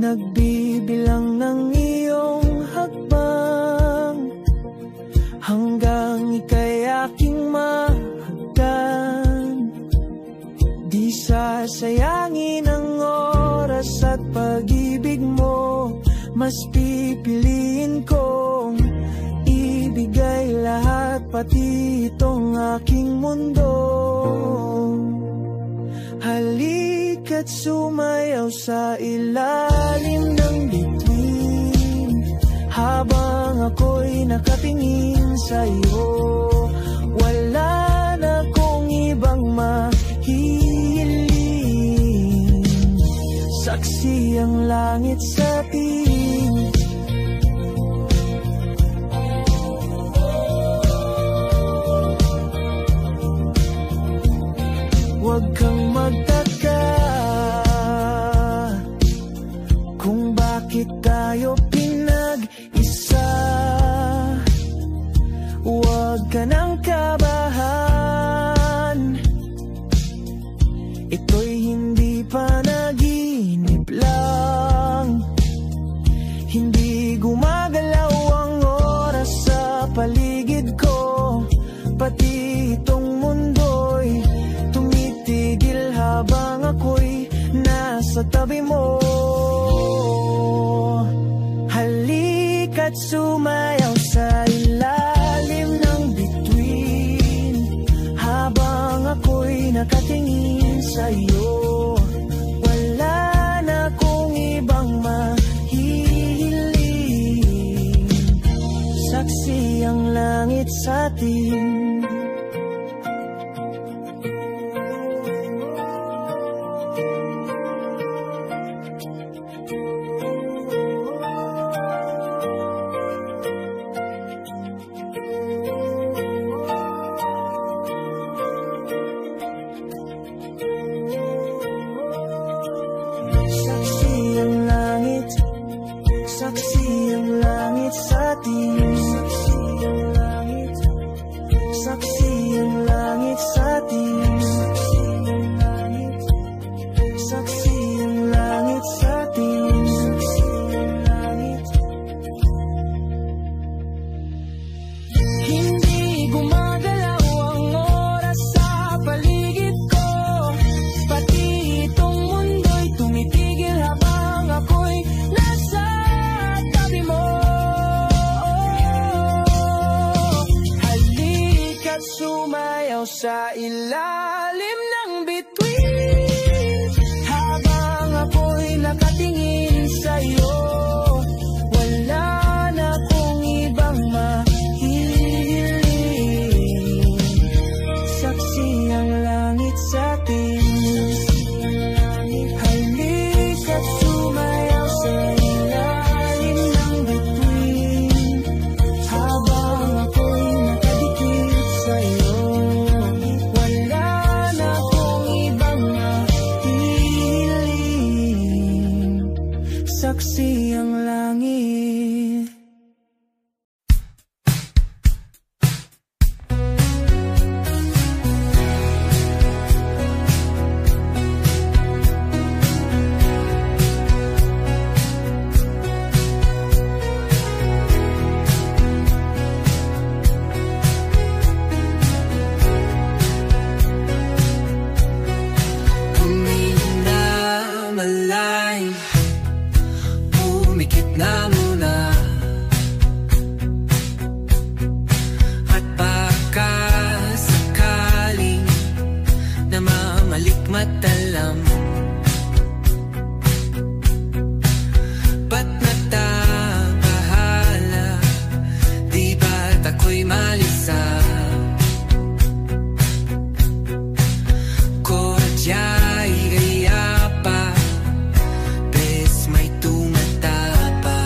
nagbibilang ng iyong hakbang, hanggang ika'y aking mahagdan. Di sasayangin ang oras at pag-ibig mo, mas pipiliin kong ibigay lahat, pati itong aking mundo. Halika't sumayaw sa ilalim ng bituin, habang ako'y nakatingin sa'yo. Wala na kong ibang mahihiling, saksi ang langit sa atin. Huwag kang magtaka kung bakit tayo pinag-isa. Huwag ka nang kabahan, ito'y hindi panaginip lang. Hindi gumagalaw ang oras sa paligid ko, pati itong mundo'y tumitigil habang ako'y nasa tabi mo. Halika't sumayaw sa ilalim ng bituin, habang ako'y nakatingin sa'yo. Wala na kong ibang mahihiling, saksi ang langit sa atin. Sa ilalim ng bituin, habang ako'y nakatingin sa'yo. Wala na kong ibang mahihiling, saksi ang langit sa atin. Halika't sumayaw sa ilalim ng bituin, habang ako'y nakadikit sa'yo. Saksi ang langit. May tumatapa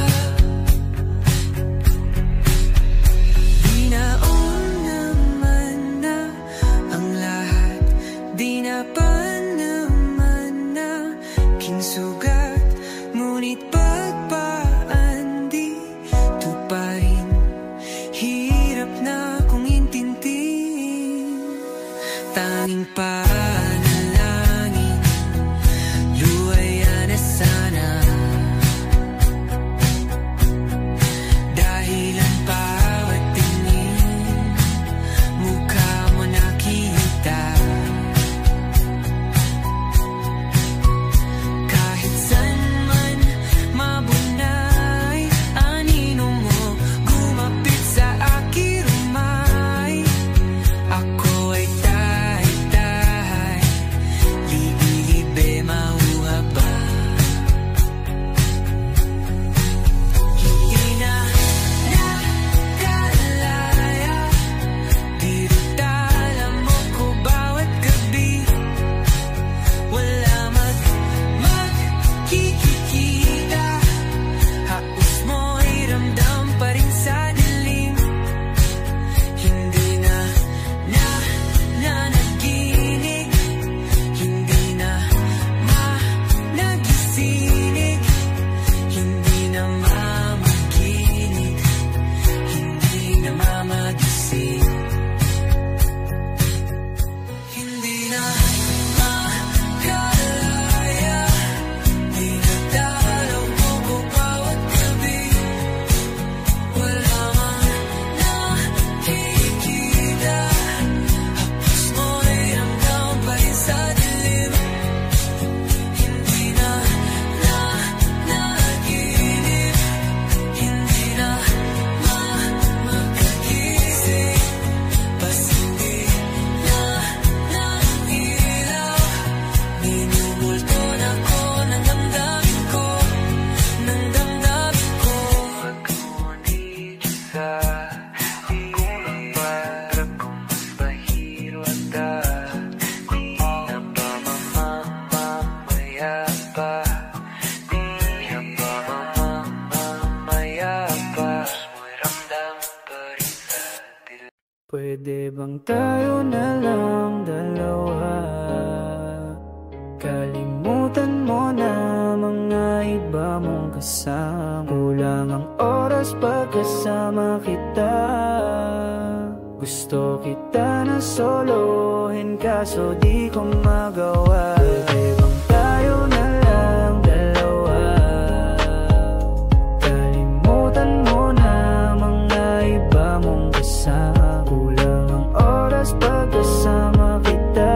bang tayo na lang dalawa? Kalimutan mo na mga iba mong kasama. Kulang ang oras pagkasama kita. Gusto kita na solohin kaso di ko magawa. Pwede bang tayo na lang dalawa? Kalimutan mo na mga iba mong kasama. Kulang ang oras pagkasama kita.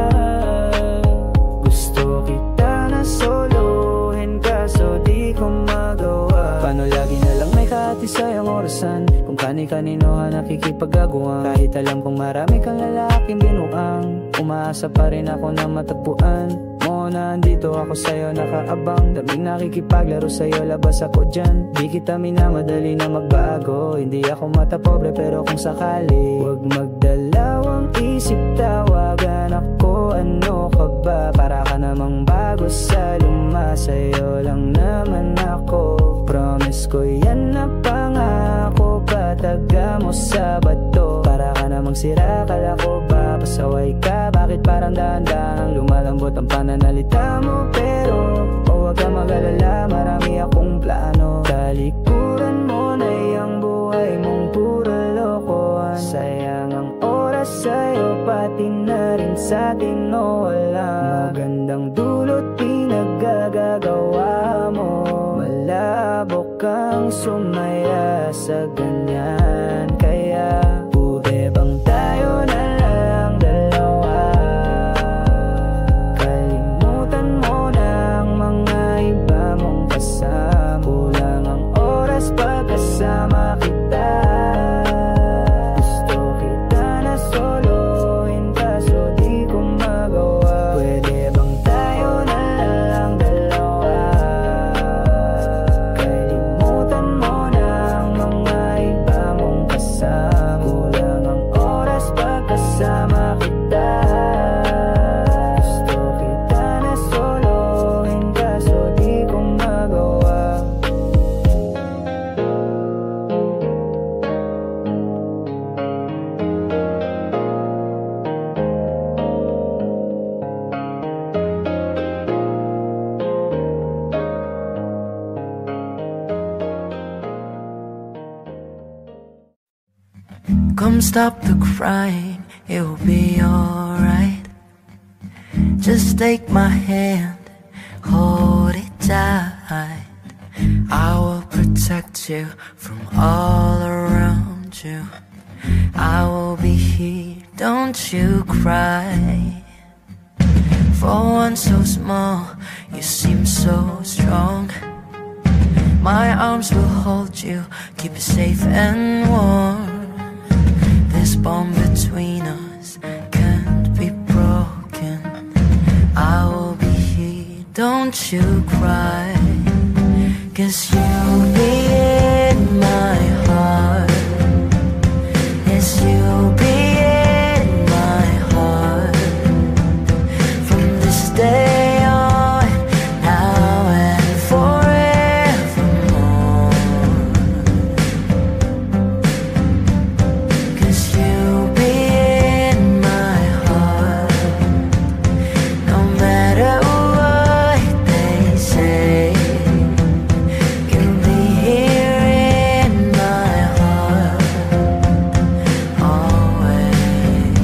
Gusto kita na solohin kaso di ko magawa. Paano lagi na lang may kahatisay ang orasan? Kung kani-kanino ka nakikipag-aguan. Kahit alam kong marami kang lalaking binuang, umaasa pa rin ako na matagpuan mo na andito ako sa'yo nakaabang. Daming nakikipaglaro sa'yo, labas ako dyan. Di kita minamadali na magbago. Hindi ako matapobre pero kung sakali, huwag magdalawang isip, tawagan ako. Ano ka ba? Para ka namang bago sa luma. Sa'yo lang naman ako. Promise ko yan na pangako. Pataga mo sa bato. Para ka namang sira, kala ko ba pasaway ka? Bakit parang dahan-dahang lumalambot ang pananalita mo? Pero huwag ka mag-alala, marami akong plano. Talikuran mo na yung buhay mong puro lokohan. Sayang ang oras sa'yo, pati na rin sa'tin o wala. Magandang dulot pinagagagawa mo. Malabo kang sumaya sa ganyan. Kaya pwede bang tayo na lang dalawa? Kalimutan mo na ang mga iba mong kasama. Kulang ang oras pagkasama kita. Gusto kita na solohin kaso di ko magawa. Pwede bang tayo na lang dalawa? Kalimutan mo na ang mga iba mong kasama. Kulang ang oras pagkasama kita. Gusto kita na solohin kaso di ko magawa. Come stop the crying, it will be alright. Just take my hand, hold it tight. I will protect you from all around you. I will be here, don't you cry. For one so small, you seem so strong. My arms will hold you, keep you safe and warm. This bond between us can't be broken. I will be here, don't you cry. 'Cause you'll be in my heart. Yes, you'll be in my heart. From this day on, now and forevermore. 'Cause you'll be in my heart. No matter what they say, you'll be here in my heart always.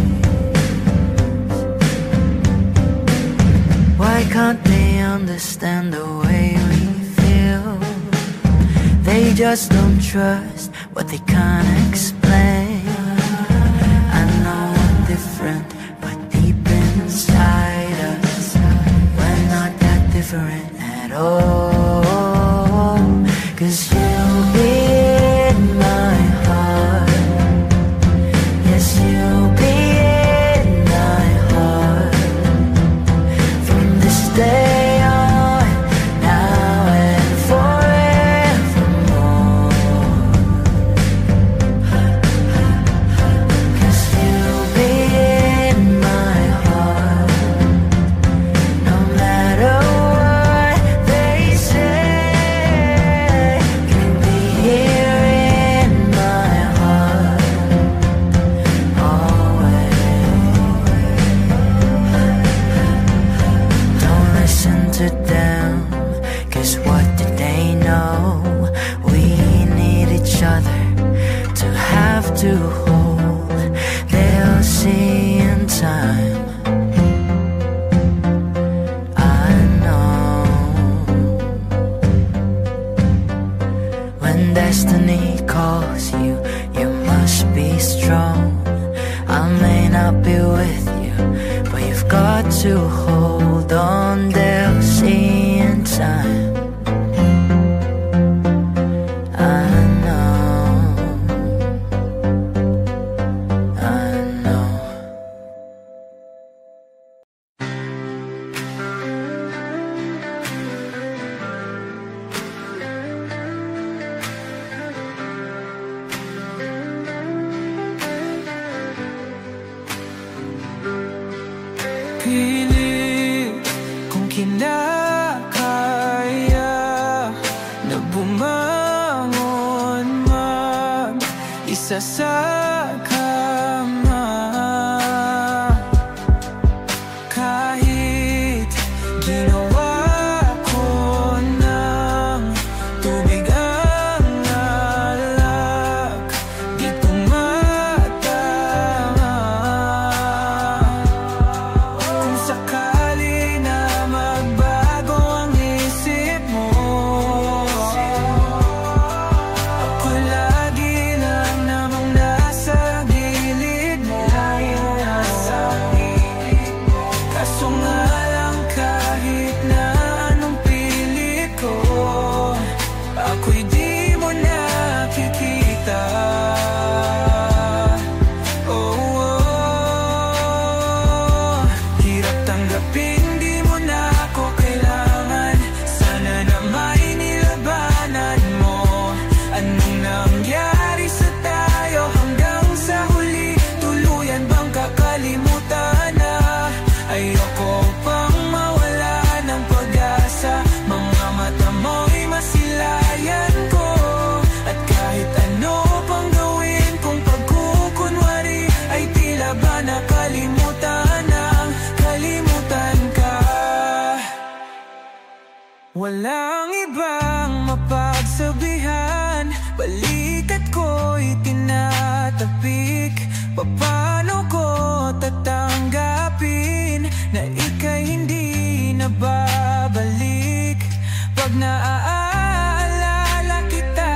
Why can't they understand the way we feel? They just don't trust what they can't explain. I know we're different, but deep inside us, we're not that different at all. 'Cause you'll be in my heart. Yes, you'll be in my heart. From this day on, now and forevermore. to hold, they'll see in time. I know when destiny calls you, you must be strong. I may not be with you, but you've got to hold on, they'll see in time. Pilit kung kinakaya na bumangon mag-isa sa kama, kahit ginawa ko ng tubig ang alak, di tumatama. Kung sakali na magbago ang isip mo, ako lagi lang namang nasa gilid mo. Kaso nga lang kahit na anong pilit ko, ako'y di mo nakikita. Hirap tanggapin, di mo na ako kailangan. Sana na may nilabanan mo. Anong nangyari sa tayo hanggang sa huli? Tuluyan bang kakalimutan na? Ayoko pang mawala ng pag-asa. Mga mata mo'y masilayan ko. At kahit ano pang gawin kung pagkukunwari, ay tila ba nakalimutan ng kalimutan ka. Walang ibang mapagsabihan, balikat ko'y tinatapik. Paano ko tatanggapin na ika'y hindi na babalik? Pag naaalala kita,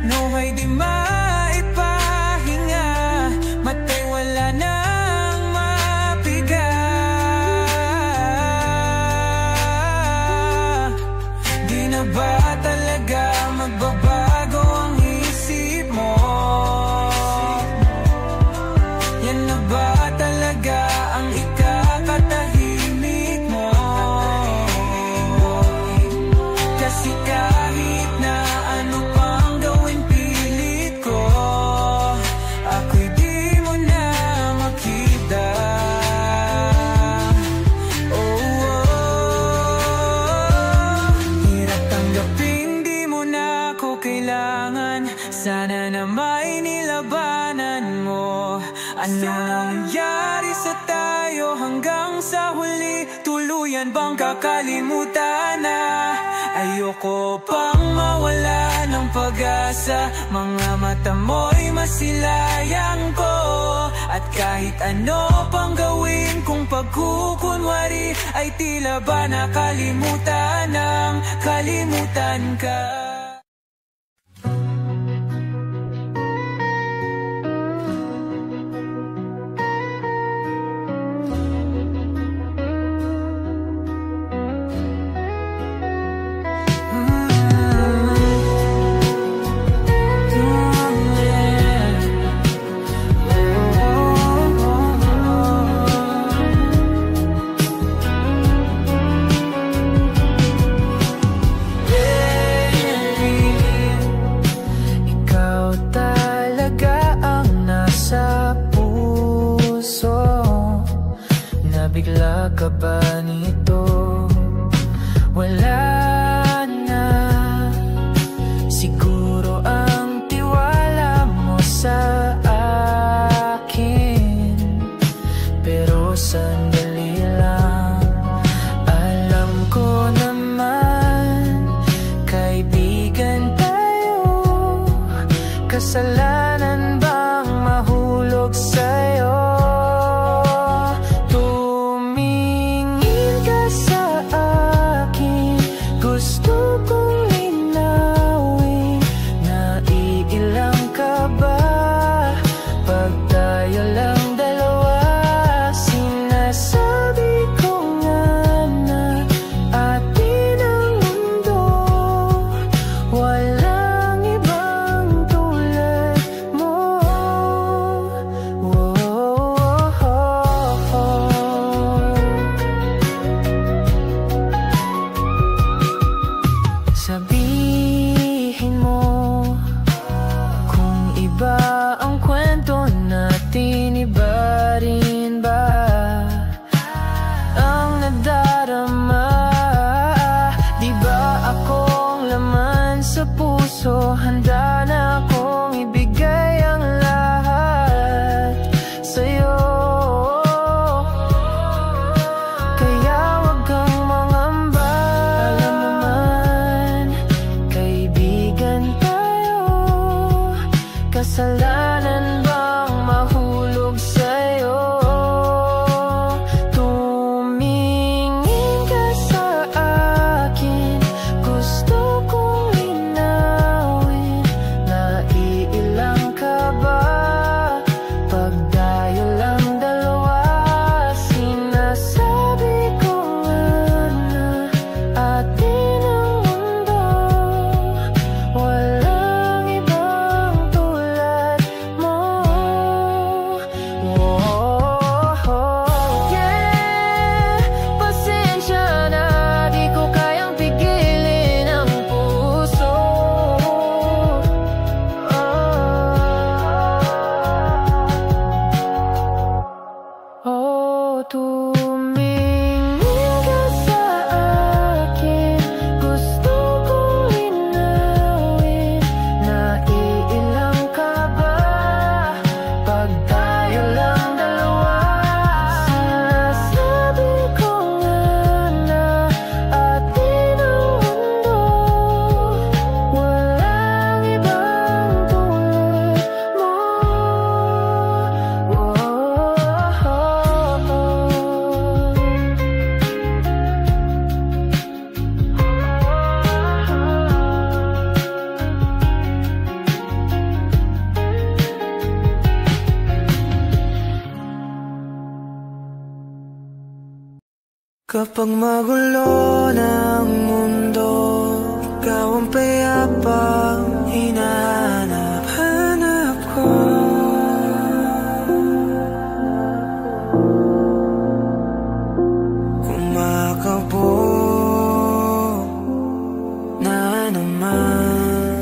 nawa'y di maipahinga. Mata'y wala nang mapiga. Di na ba talaga magbabago ang isip mo? Yan na ba talaga ang ikakatahimik mo? Kasi kahit na ano pang gawin pilit ko, ako'y di mo na makita. Hirap tanggapin, di mo na ako kailangan. Sana na may nilabanan mo. Ano nangyari sa tayo hanggang sa huli? Tuluyan bang kakalimutan na? Ayoko pang mawala ng pag-asa. Mga mata mo'y masilayang ko. At kahit ano pang gawin kung pagkukunwari, ay tila ba nakalimutan ng kalimutan ka. Bigla ka ba nito? Wala na. Siguro ang tiwala mo sa akin, pero sandali lang. Alam ko naman, kaibigan tayo. Kasalanan ba Kapag magulo ng mundo, ikaw ang payapang hinahanap-hanap ko. Kumakabog na naman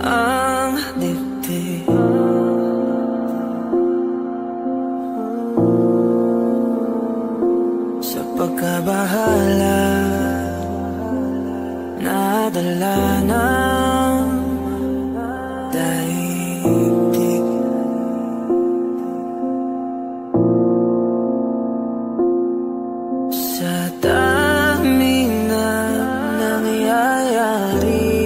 ang dibdib. Sa pagkabahala, nadala ng daigdig. Sa daming na nangyayari,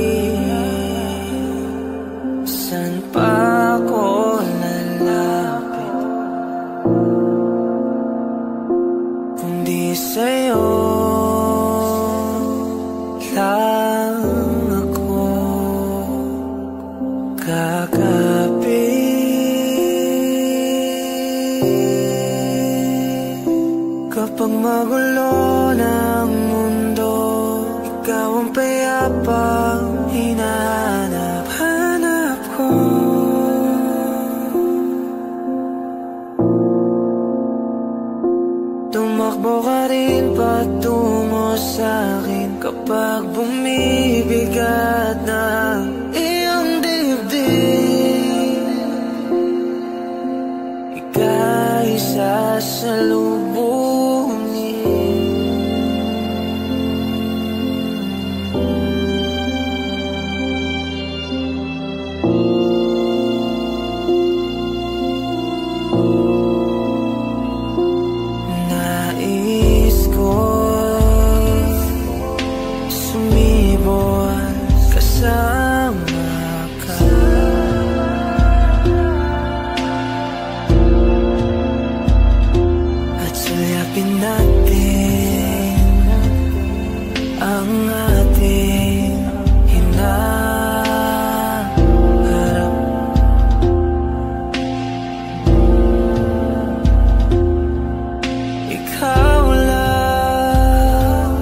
saan pa ako lalapit kundi sa'yo lang ako kakapit. Kapag magulo ng mundo, ikaw ang payapang hinahanap-hanap ko. Tumakbo ka rin patungo sa'kin kapag bumibigat ng iyong dibdib. Ika'y sasalubungin. Nais ko sumibol kasama ka. At sulyapin natin ang ating hinaharap. Ikaw lang,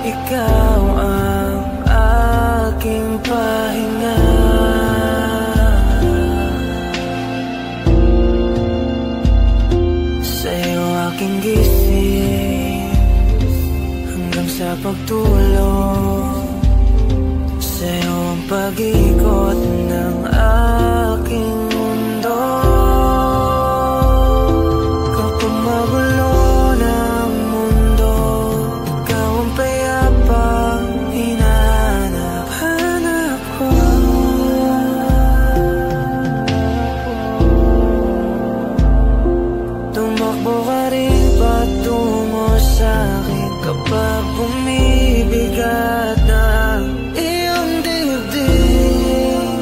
ikaw ang aking pahinga. Sa'yo aking gising hanggang sa pagtulog. Sa'yo ang pag-ikot ng aking mundo. Kapag magulo ng mundo, ikaw ang payapang hinahanap-hanap ko. Tumakbo ka rin patungo sa'kin kapag bumibigat ng iyong dibdib.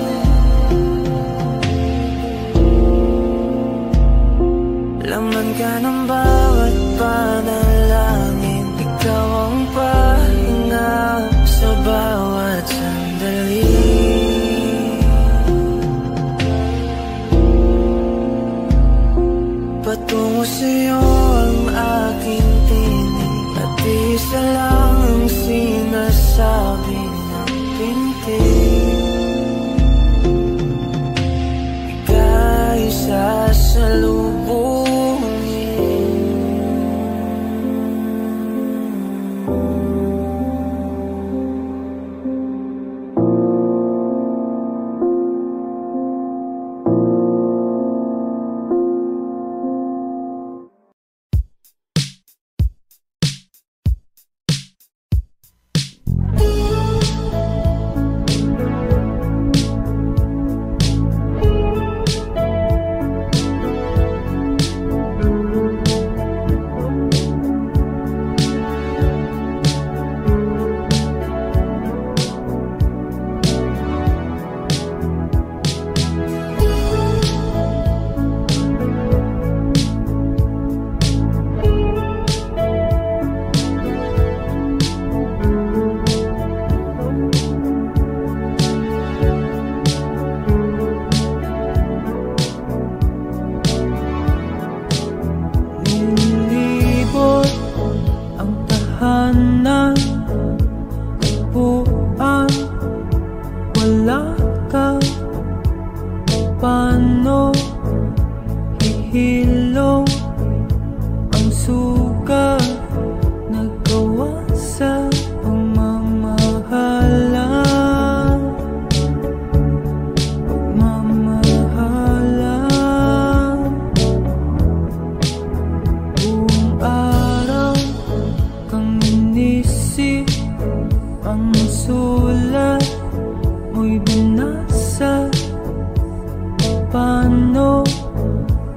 Laman ka ng bawat panalangin, ikaw ang pahinga sa bawat sandali. Patungo sa'yo ang aking tinig, at isa lang ang sinasabi ng pintig. Ika'y sasalubungin. sulat mo'y binasa. Paano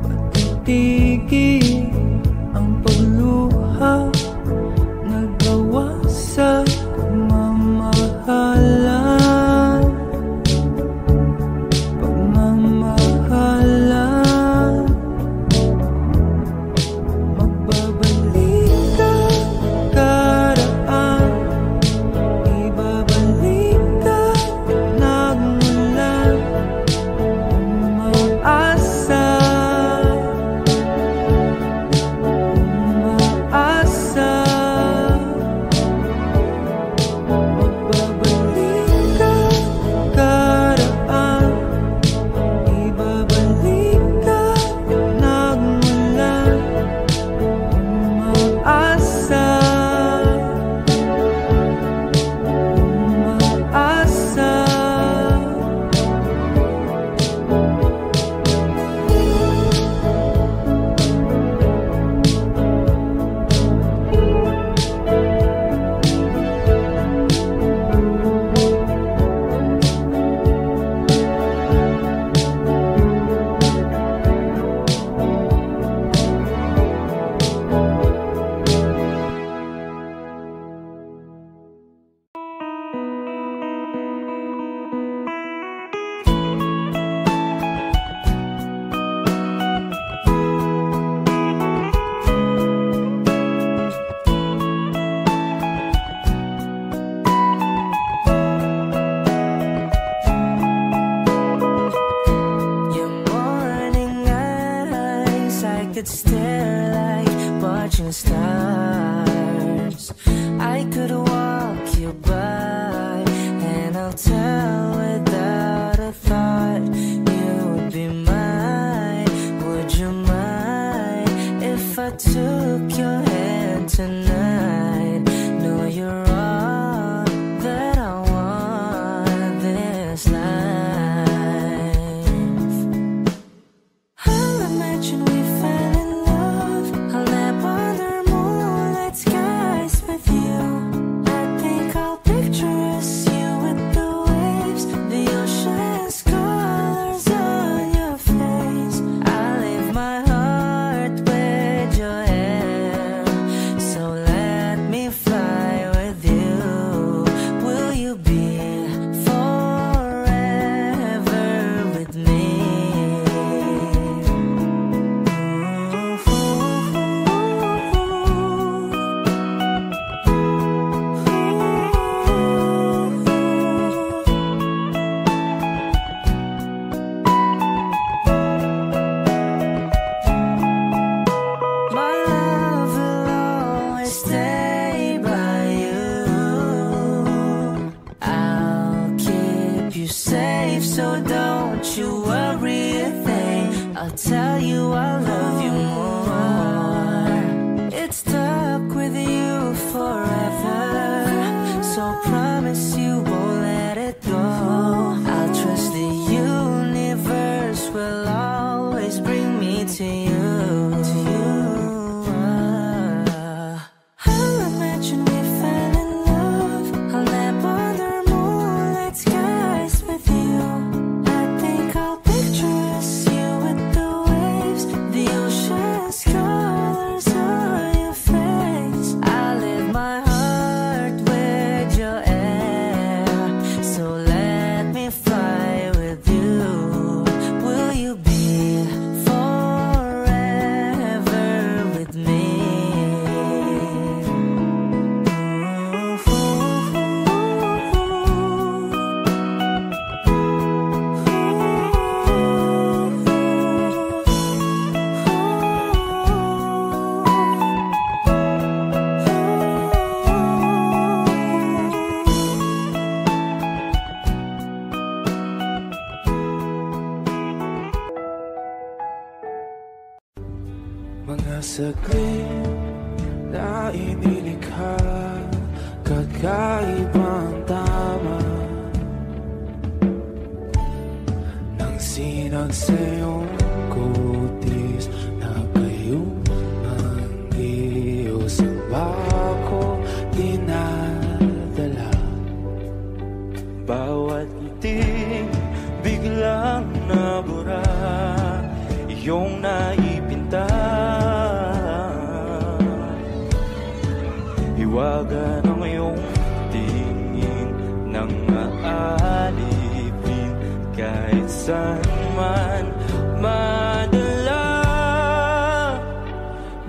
matitigil ang pagluha? Nagawa sa pagmamahalan, pagmamahalan. Magbabalik ka karaan, ibabalik ka nagmulan. Umaasa, umaasa. Magbabalik ka karaan, ibabalik ka nagmulan. Umaasa, umaasa. Your morning eyes, I could stare like watching stars. I could walk you by, and I'll tell without a thought you would be mine. Would you mind if I took your hand tonight? No, you're all that I want this life. I'll imagine we fell in love. I'll nap under moonlit skies with you. I think I'll picture us, you with the waves, the ocean's colors on your face. I'll leave my heart with your hand, so let me fly with you. Will you be forever with me? My love will always stay by you. I'll keep you safe, so don't you worry a thing. I'll tell you I love you more. It's stuck with you forever, so promise you won't let it go. I'll trust the universe will always bring me to you. I'll imagine we fell in love. I'll nap under moonlit skies with you. I think I'll picture us, you with the waves, the ocean's colors on your face. I'll leave my heart with your air, so let me fly with you. Will you be forever with me? Mga saglit na inilikha, kakaibang tama nang sinag sa iyong kutis na kayong manggiyos ang bako dinadala. Bawat iting biglang nabura, iyong naipinta. Iwagan ang iyong tingin nang aalipin kahit saan man madala.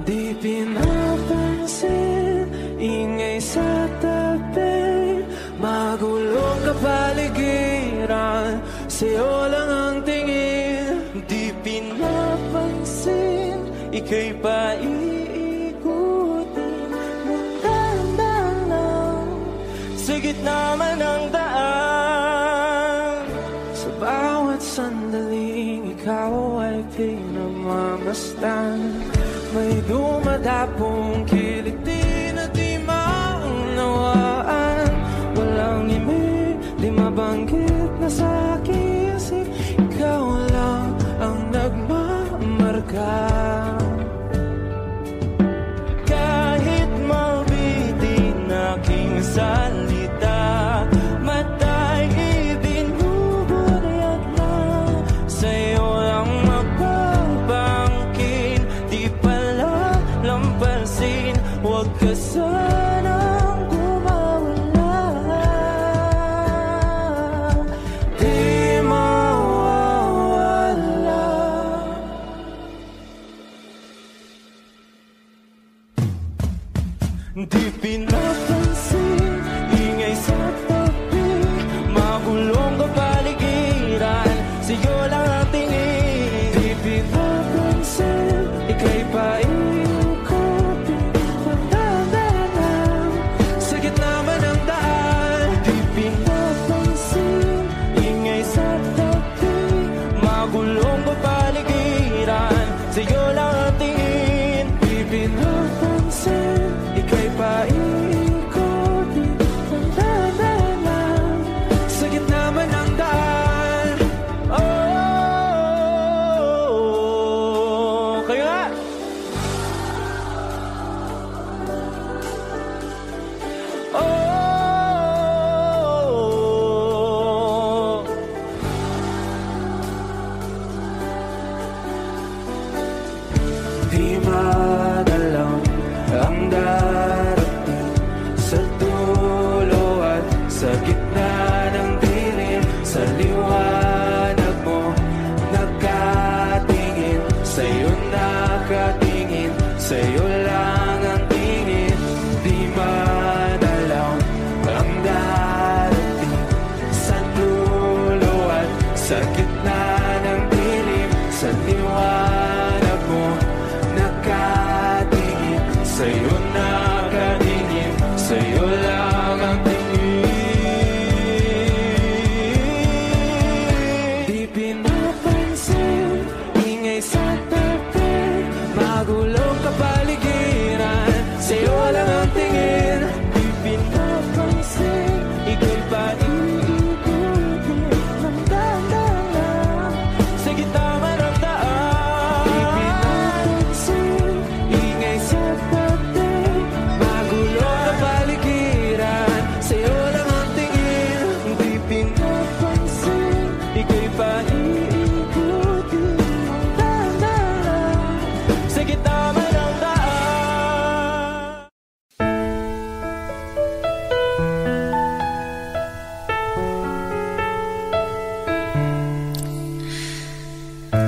Di pinapansin, ingay sa tabi, magulong kapaligiran, sa'yo lang ang tingin. Di pinapansin, ika'y paiikutin ng dahan-dahan lang, sa gitna man ng daan. Sa bawat sandaling ikaw ay pinamamastan, may dumadapong kiliti na di maunawaan. Walang imig, di mabanggit na sa aking isip, ikaw lang ang nagmamarka. Kahit mabitin aking salita, matay ibinuburiat lang, sa'yo lang magbabangkin. Di pala lampasin, huwag ka sanang gumawala. Di mawawala. Di pinapansin, ingay sa tabi, magulong kapaligiran, sa'yo lang ang tingin. Di pinapansin, ika'y paiikutin ng dahan-dahan, sa gitna man ng daan. Di pinapansin, ingay sa tabi, magulong kapaligiran, sa'yo lang ang tingin. Di pinapansin, ika'y paiikutin ng dahan-dahan, sa gitna man ng daan. Oh, kayo nga! Oh, di madalaw ang darating sa dulo at sa gitna ng dilim. Sa liwanag mo nakatingin, sa'yo nakatingin, sa'yo lang ang tingin. Di madalaw ang darating sa dulo at sa gitna ng dilim. Sa liwanag mo nakatingin, sa'yo nakatingin, sa'yo lang ang tingin. Di pinapansin, ingay sa tabi, magulong kapaligiran, sa'yo lang ang tingin. Di pinapansin, ika'y paiikutin ng dahan-dahan, sa gitna man ng daan. Di pinapansin, ingay sa tabi, magulong kapaligiran, sa'yo lang ang tingin. Di pinapansin, ika'y paiikutin ng dahan-dahan, sa gitna man ng daan.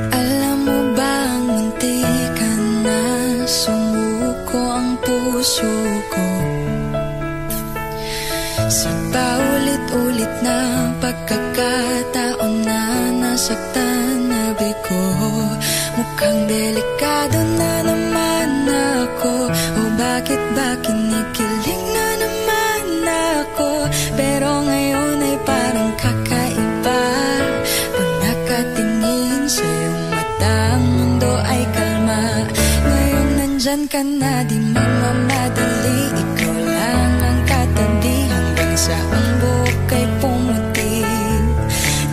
Alam mo bang muntikan na sumuko ang puso ko, sa paulit-ulit na pagkakataon na nasaktan na bigo. Mukhang delikado na naman ako, o bakit ba kinikilig na naman ako? Pero ngayon ay parang kakaiba, pag nakatingin sa iyong mata, ang mundo ay kalma. Ngayon nandyan ka na, di mamamadali, ikaw lang ang katabi, hanggang sa ang buhok ay pumuti.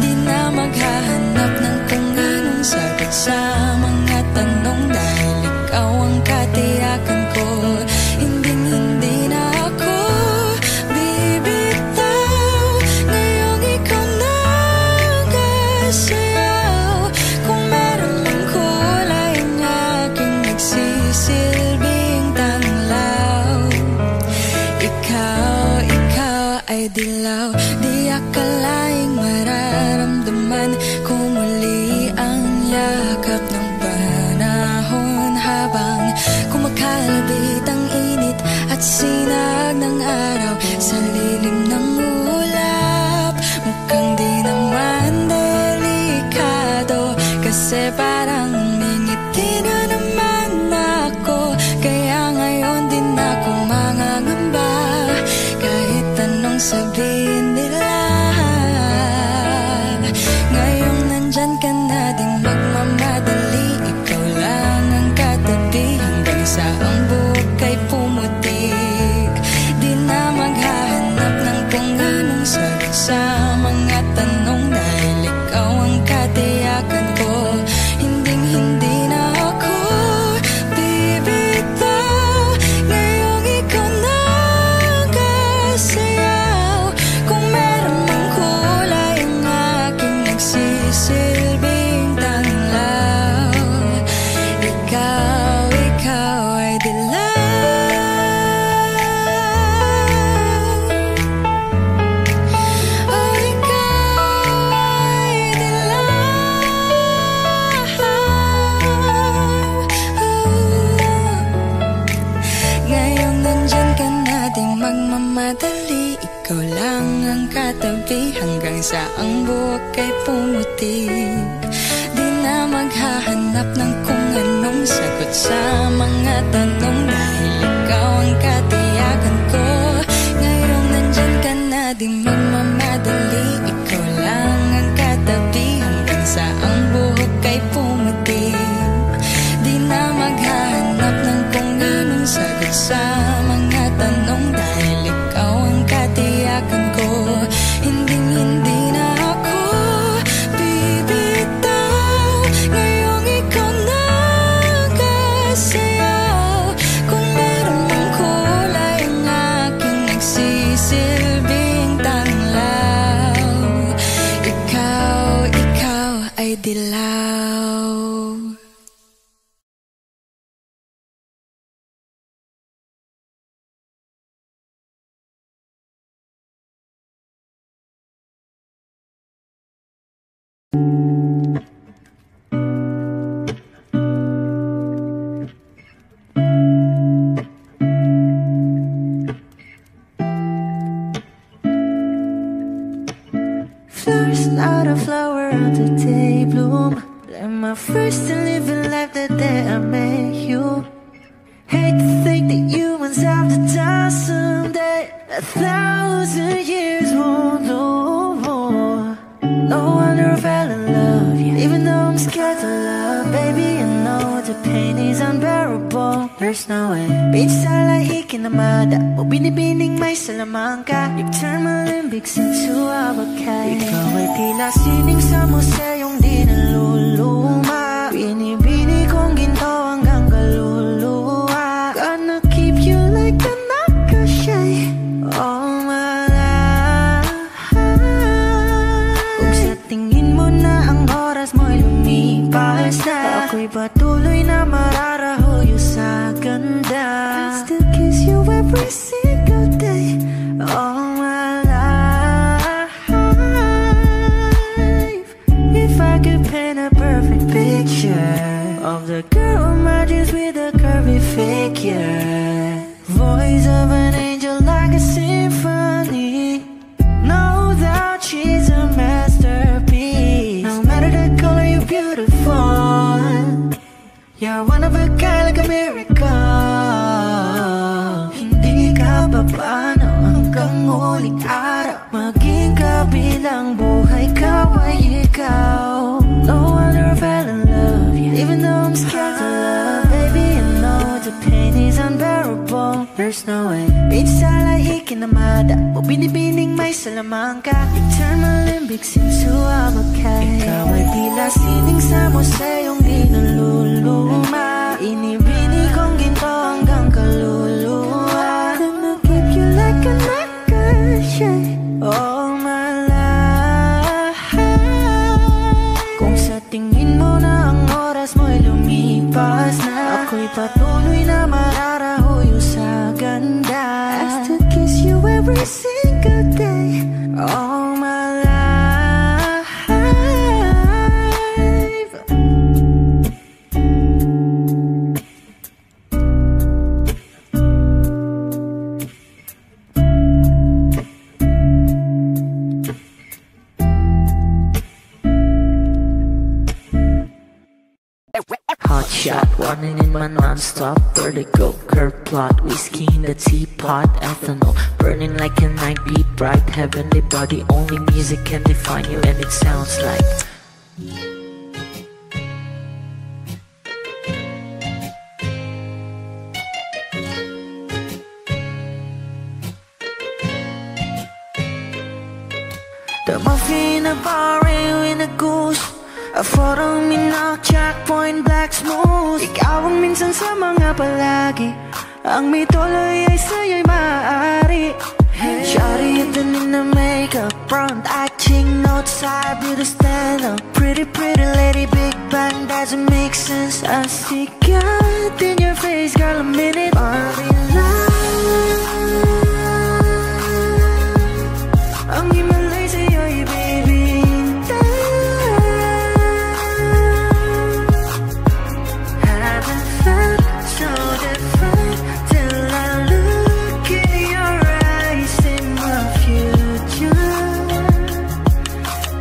Di na maghahanap ng kung anong sagot sa mga tanong, dahil ikaw ang katiyakan ko. Hindi na ako bibitaw, ngayong Kasi parang umingiti na naman ako, kaya ngayon din ako mangangamba kahit anong sabihin nila. Ngayong nandyan ka na ding magmamadali, ikaw lang ang katabi hanggang sa ang buhok ay pumutik. Di na maghahanap ng kung anong sagot sa mga tanong, dahil ikaw ang katiyakan ko. Hinding-hindi na ako bibitaw, ngayong ikaw na kasayaw. Kung meron mang kulay ang aking nagsisilbing tanglaw, ikaw ay dilaw. Magmamadali, ikaw lang ang katabi hanggang sa ang buhok ay pumutik. Di na maghahanap ng kung anong sagot sa mga tanong, dahil ikaw ang katiyakan ko. Ngayong nandyan ka na di magmamadali, ikaw lang ang katabi hanggang sa ang buhok ay pumutik. Di na maghahanap ng kung anong sagot sa mga tanong, dahil ikaw ang katiyakan ko. Hinding-hindi na ako bibitaw, ngayong ikaw na kasayaw. Kung meron mang kulay ang aking nagsisilbing tanglaw, ikaw ay dilaw. First, not a flower on the day bloom. Like my first to live a life the day I met you. Hate to think that humans have the time someday. 1,000 years won't know more. No wonder I fell in love, yeah. Even though I'm scared to love, baby, I know the pain is unbearable. There's no way. Bitch, salay ikinamada, o binibining may salamangka. You turn my limbics into avocado. Ikaw ay tila sining sa museyong di naluluma. Binibini kong ginto hanggang kaluluwa. Gonna keep you like a nakashay all my life. Kung sa tingin mo na ang oras mo'y lumipas na, ako'y patuloy na mararahuyo sa ganda. I'll still kiss you every single day all my life. If I could paint a perfect picture of the girl in my dreams with a curvy figure, voice of an angel like a symphony, know that she's a masterpiece. No matter the color, you're beautiful. You're one of a kind, like a miracle. Hindi ka papaano hanggang huling araw, maging kabilang buhay ka ay ikaw. No wonder I fell in love, yeah. Even though I'm scared to love, baby, I know the pain is unbearable. There's no way. Bitch, salay ikinamada, o binibining may salamangka. You turn my limbics into avocado. Ikaw ay tila sining sa museyong di naluluma. Inibini kong ginto hanggang kaluluwa. Gonna keep you like a nakashay all my life. Kung sa tingin mo na ang oras mo'y lumipas na, ako'y patuloy na mararahuyo sa ganda. I still kiss you every single day all my life. shot, running in my non-stop vertigo. Curve plot, whiskey in the teapot, ethanol burning like a night beat bright. Heavenly body, only music can define you, and it sounds like the muffin, a bar, in a goose. A photo, minak, checkpoint, black smooth. Ikaw ang minsan sa mga palagi. Ang may tuloy ay sa'yo'y maaari. Shawty, ito in the makeup, front eye, cheek, note, side, beauty stand up. Pretty, pretty lady, big bang, doesn't make sense. I see God in your face, girl, a minute. Body love. Ang himalay sa'yo'y baby. Haven't felt so different till I look in your eyes, in my future.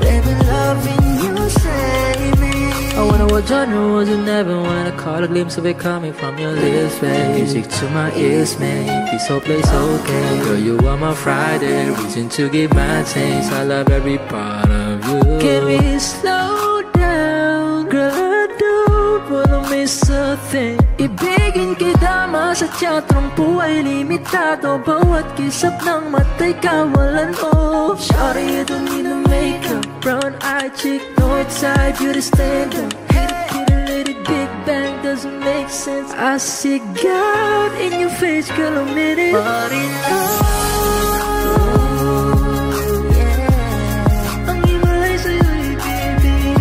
Baby, loving you save me. I wonder what genre was it, never when I caught a glimpse of it coming from your lips, babe. Music to my ears, man, this whole place okay. Girl, you are my Friday, reason to give my taste. I love every part of you. Can we slow down? Girl, I don't wanna miss a thing. Ibigin kita, masadya, trangpo ay limitado. Bawat kisap ng mata'y kawalan mo. Shawty, you don't need a makeup, brown eye, chick, north side, beauty stand up. Kitty, lady, big bang, doesn't make sense. I see God in your face, girl, a minute. Body love, yeah. Ang himalay sa'yo'y baby.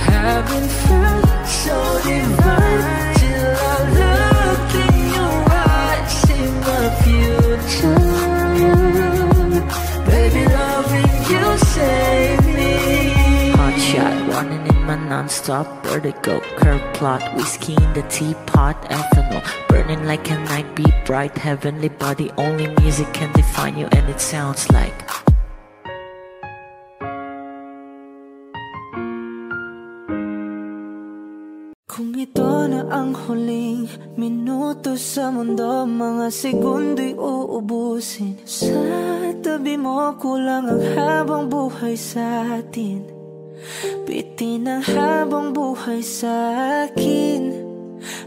Haven't felt so divine till I look in your eyes, in my future. Baby, loving you save me. Hot shot, running in my non-stop vertigo. Curve plot, whiskey in the teapot, ethanol burning like a night beat bright. Heavenly body, only music can define you, and it sounds like kung ito na ang huling minuto sa mundo, mga segundo'y uubusin. Sa tabi mo, kulang ang habang buhay sa atin. Bitin ang habang buhay sa akin.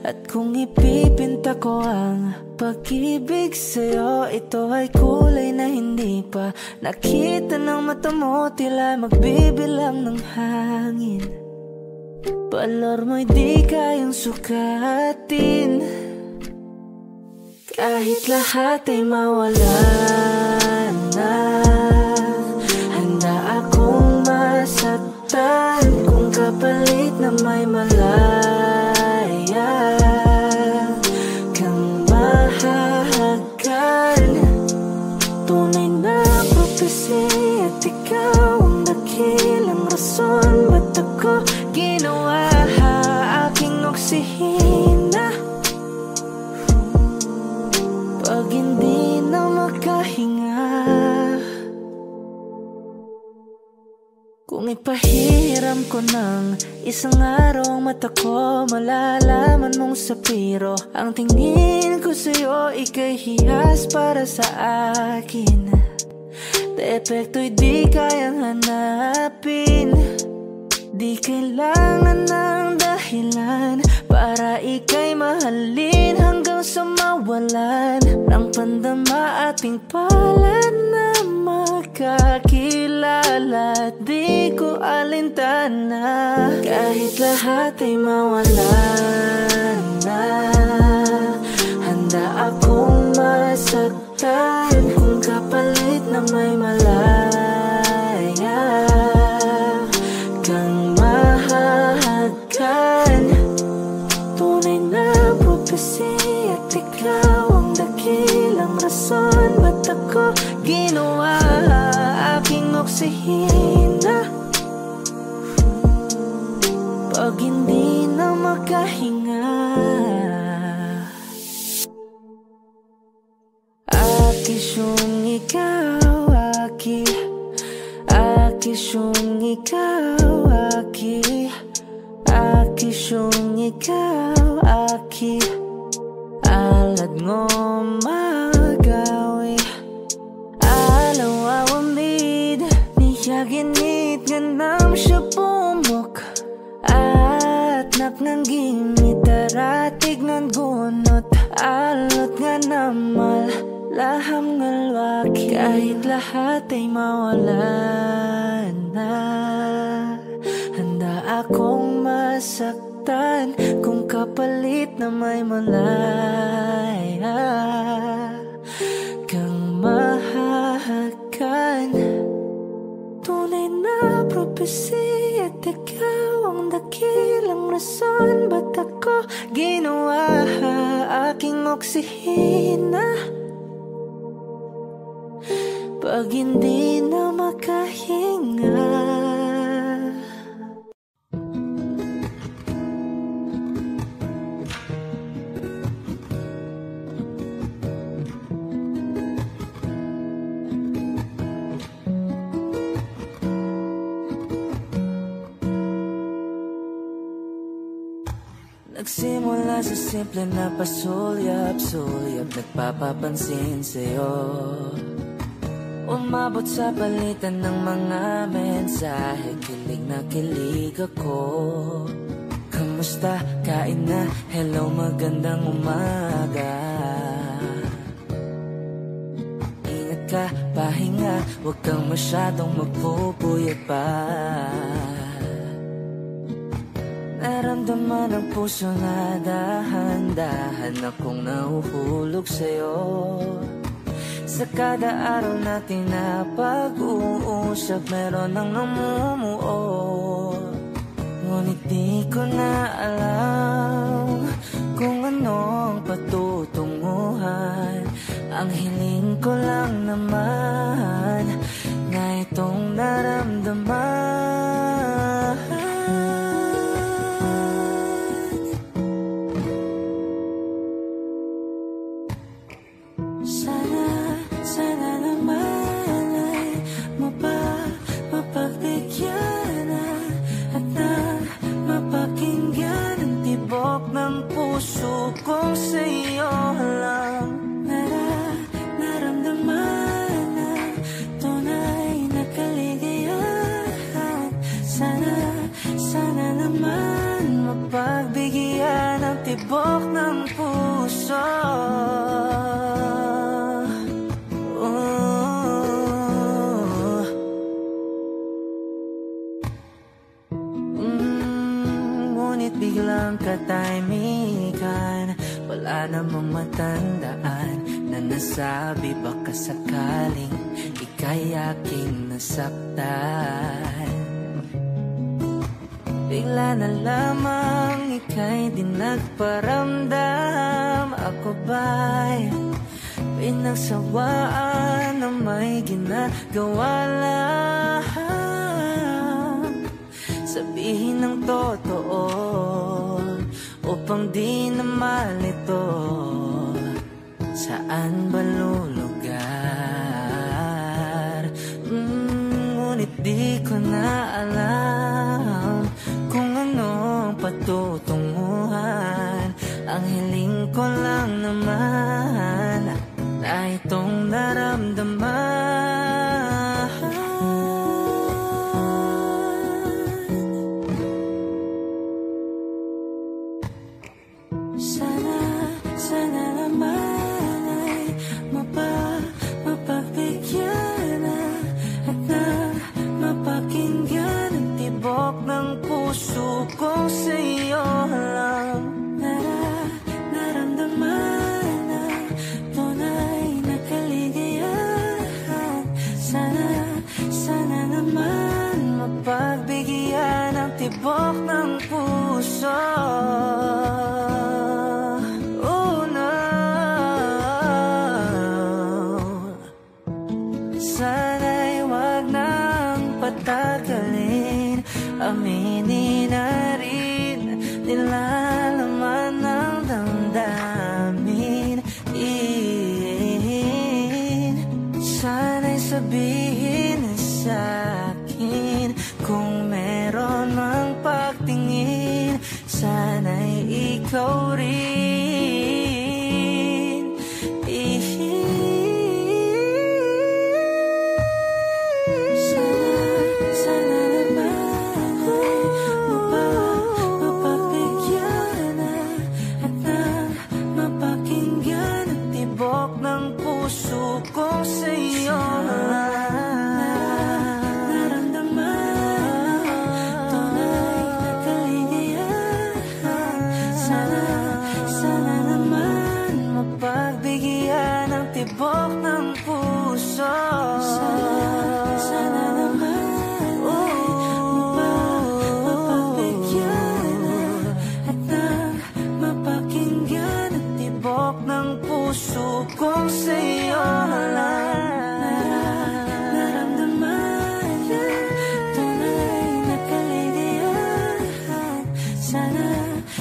At kung ipipinta ko ang pag-ibig sa'yo, ito ay kulay na hindi pa nakita ng mata mo, tila magbibilang ng hangin. Balor mo'y di kayang sukatin, kahit lahat ay mawala na. Handa akong masaktan kung kapalit na may malaya kang mahahagan. Tunay na prophecy at ikaw ang dakilang rason ba't ako ginawa aking oksihina. Pag hindi na makahinga, kung ipahiram ko ng isang araw ang mata ko, malalaman mong sapiro. Ang tingin ko sa'yo, ika'y hiyas para sa akin. Depekto'y di kayang hanapin. Di kailangan ng dahilan para ika'y mahalin hanggang sa mawalan ng pandama ating palad na makakilala. Di ko alintana kahit lahat ay mawalan na. Handa akong masaktan kung kapalit na may malaya kang mahahagan. Tunay na prophecy at ikaw ang dakilang rason ba't ako ginawa aking oksihina. Pag hindi na makahinga, akis yung ikaw, Akishung ikaw, aki. Akishung ikaw, aki. Alad ngo magawi. Alaw awamid, niyaginit nga nam siya pumok. At naknanggimit daratig ng gunot. Alot nga namal, laham ngalwaki. Kahit lahat ay mawala na, handa akong masaktan kung kapalit na may malaya kang mahahakan. Tunay na propesya at ikaw ang dakilang rason ba't ako ginawa aking oksihina pag hindi na makahinga. Nagsimula sa simple na pasulyap-sulyap, nagpapapansin sa'yo. Umabot sa palitan ng mga mensahe, kilig na kilig ako. Kamusta? Kain na? Hello, magandang umaga. Ingat ka, pahinga, huwag kang masyadong magpupuyat pa. Naramdaman ang puso na dahan-dahan akong nahuhulog sa'yo. Sa kada araw natin na pag-uusap, meron ang namumuo. Ngunit di ko na alam kung anong patutunguhan. Ang hiling ko lang naman na itong naramdaman. Sana naman ay mapagbigyan at na mapakinggan ang tibok ng puso kong sa'yo lang. Naramdaman na tunay na kaligayahan. Sana naman mapagbigyan ang tibok ng puso. Biglang katahimikan, wala namang matandaan na nasabi baka sakaling ika'y aking nasaktan. Bigla na lamang ika'y di nagparamdam. Ako ba'y pinagsawaan na may ginagawa lang? Sabihin ng totoo upang di na malito. Saan ba lulugar? Ngunit di ko na alam kung anong patutunguhan. Ang hiling ko lang naman na itong naramdaman. Sana naman ay mapagbigyan at na mapakinggan ang tibok ng puso kong sa'yo lang. Naramdaman na tunay na kaligayahan. Sana naman mapagbigyan ang tibok ng puso. Sana'y wag nang patagalin, aminin na rin nilalaman ng damdamin. Sana'y sabihin sa'kin ikaw rin. Sana naman mapagbigyan na at nang mapakinggan ang tibok ng puso ko sa'yo. Pagbigyan ng tibok ng puso. Sana naman mapagbigyan at nang mapakinggan ang tibok ng puso kong sa'yo. Naramdaman tunay na kaligayahan.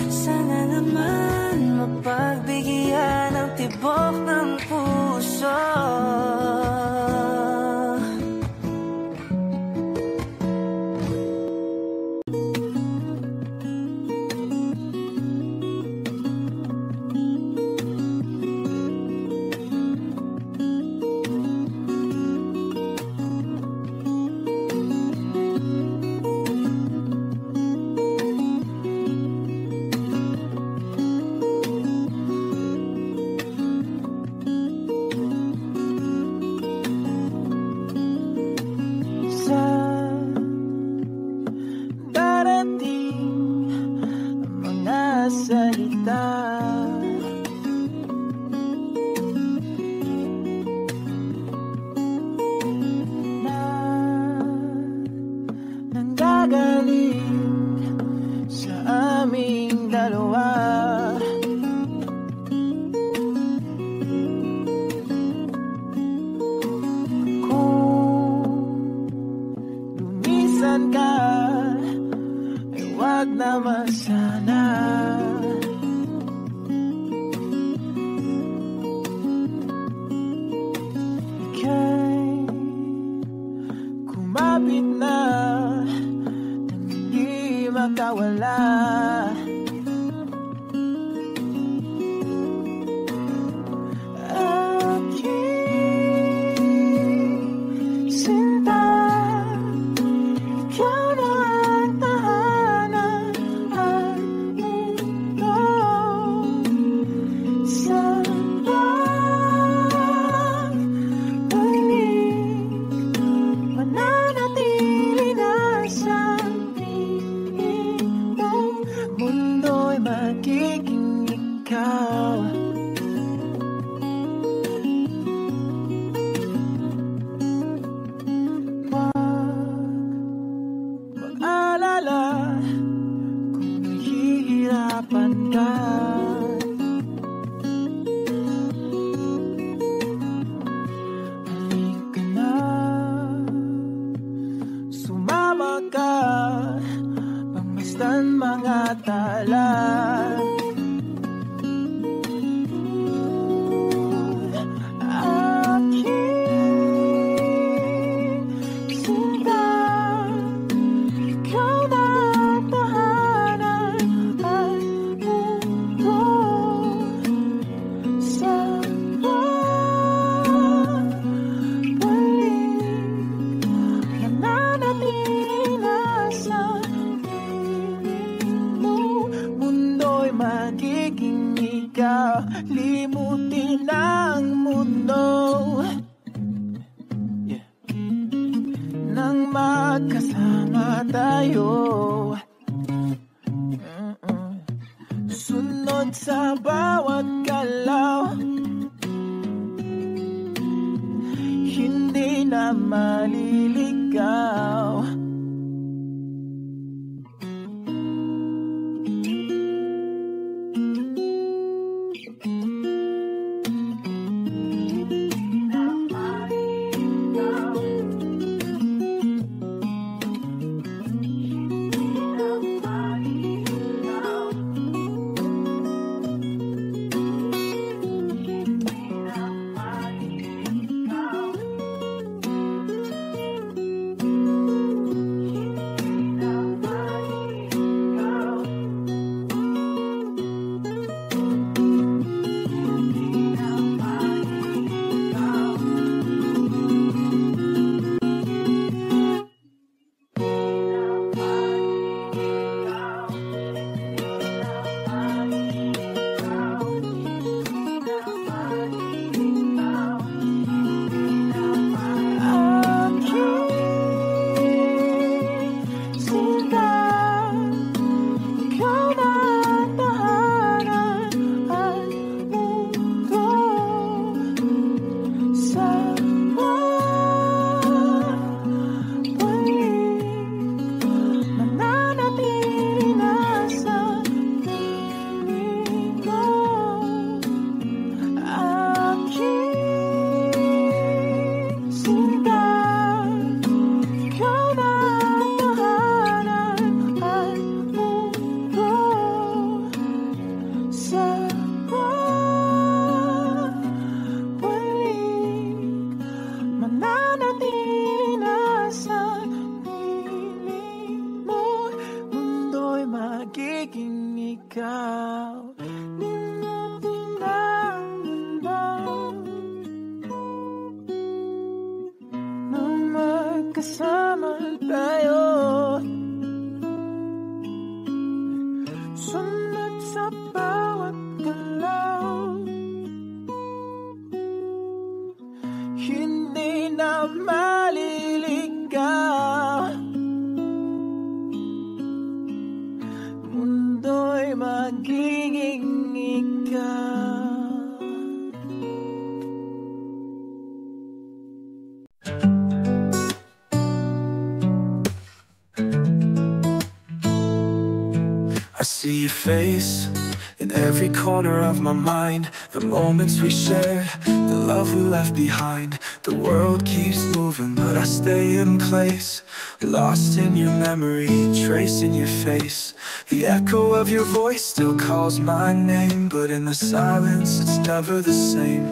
Sana naman mapagbigyan ng tibok ng puso. magkasama tayo. Sunod sa bawat galaw, hindi na maliligaw. Mundo'y magiging ikaw. I see your face in every corner of my mind. The moments we shared, the love we left behind. The world keeps moving, but I stay in place, lost in your memory, tracing your face. The echo of your voice still calls my name, but in the silence it's never the same.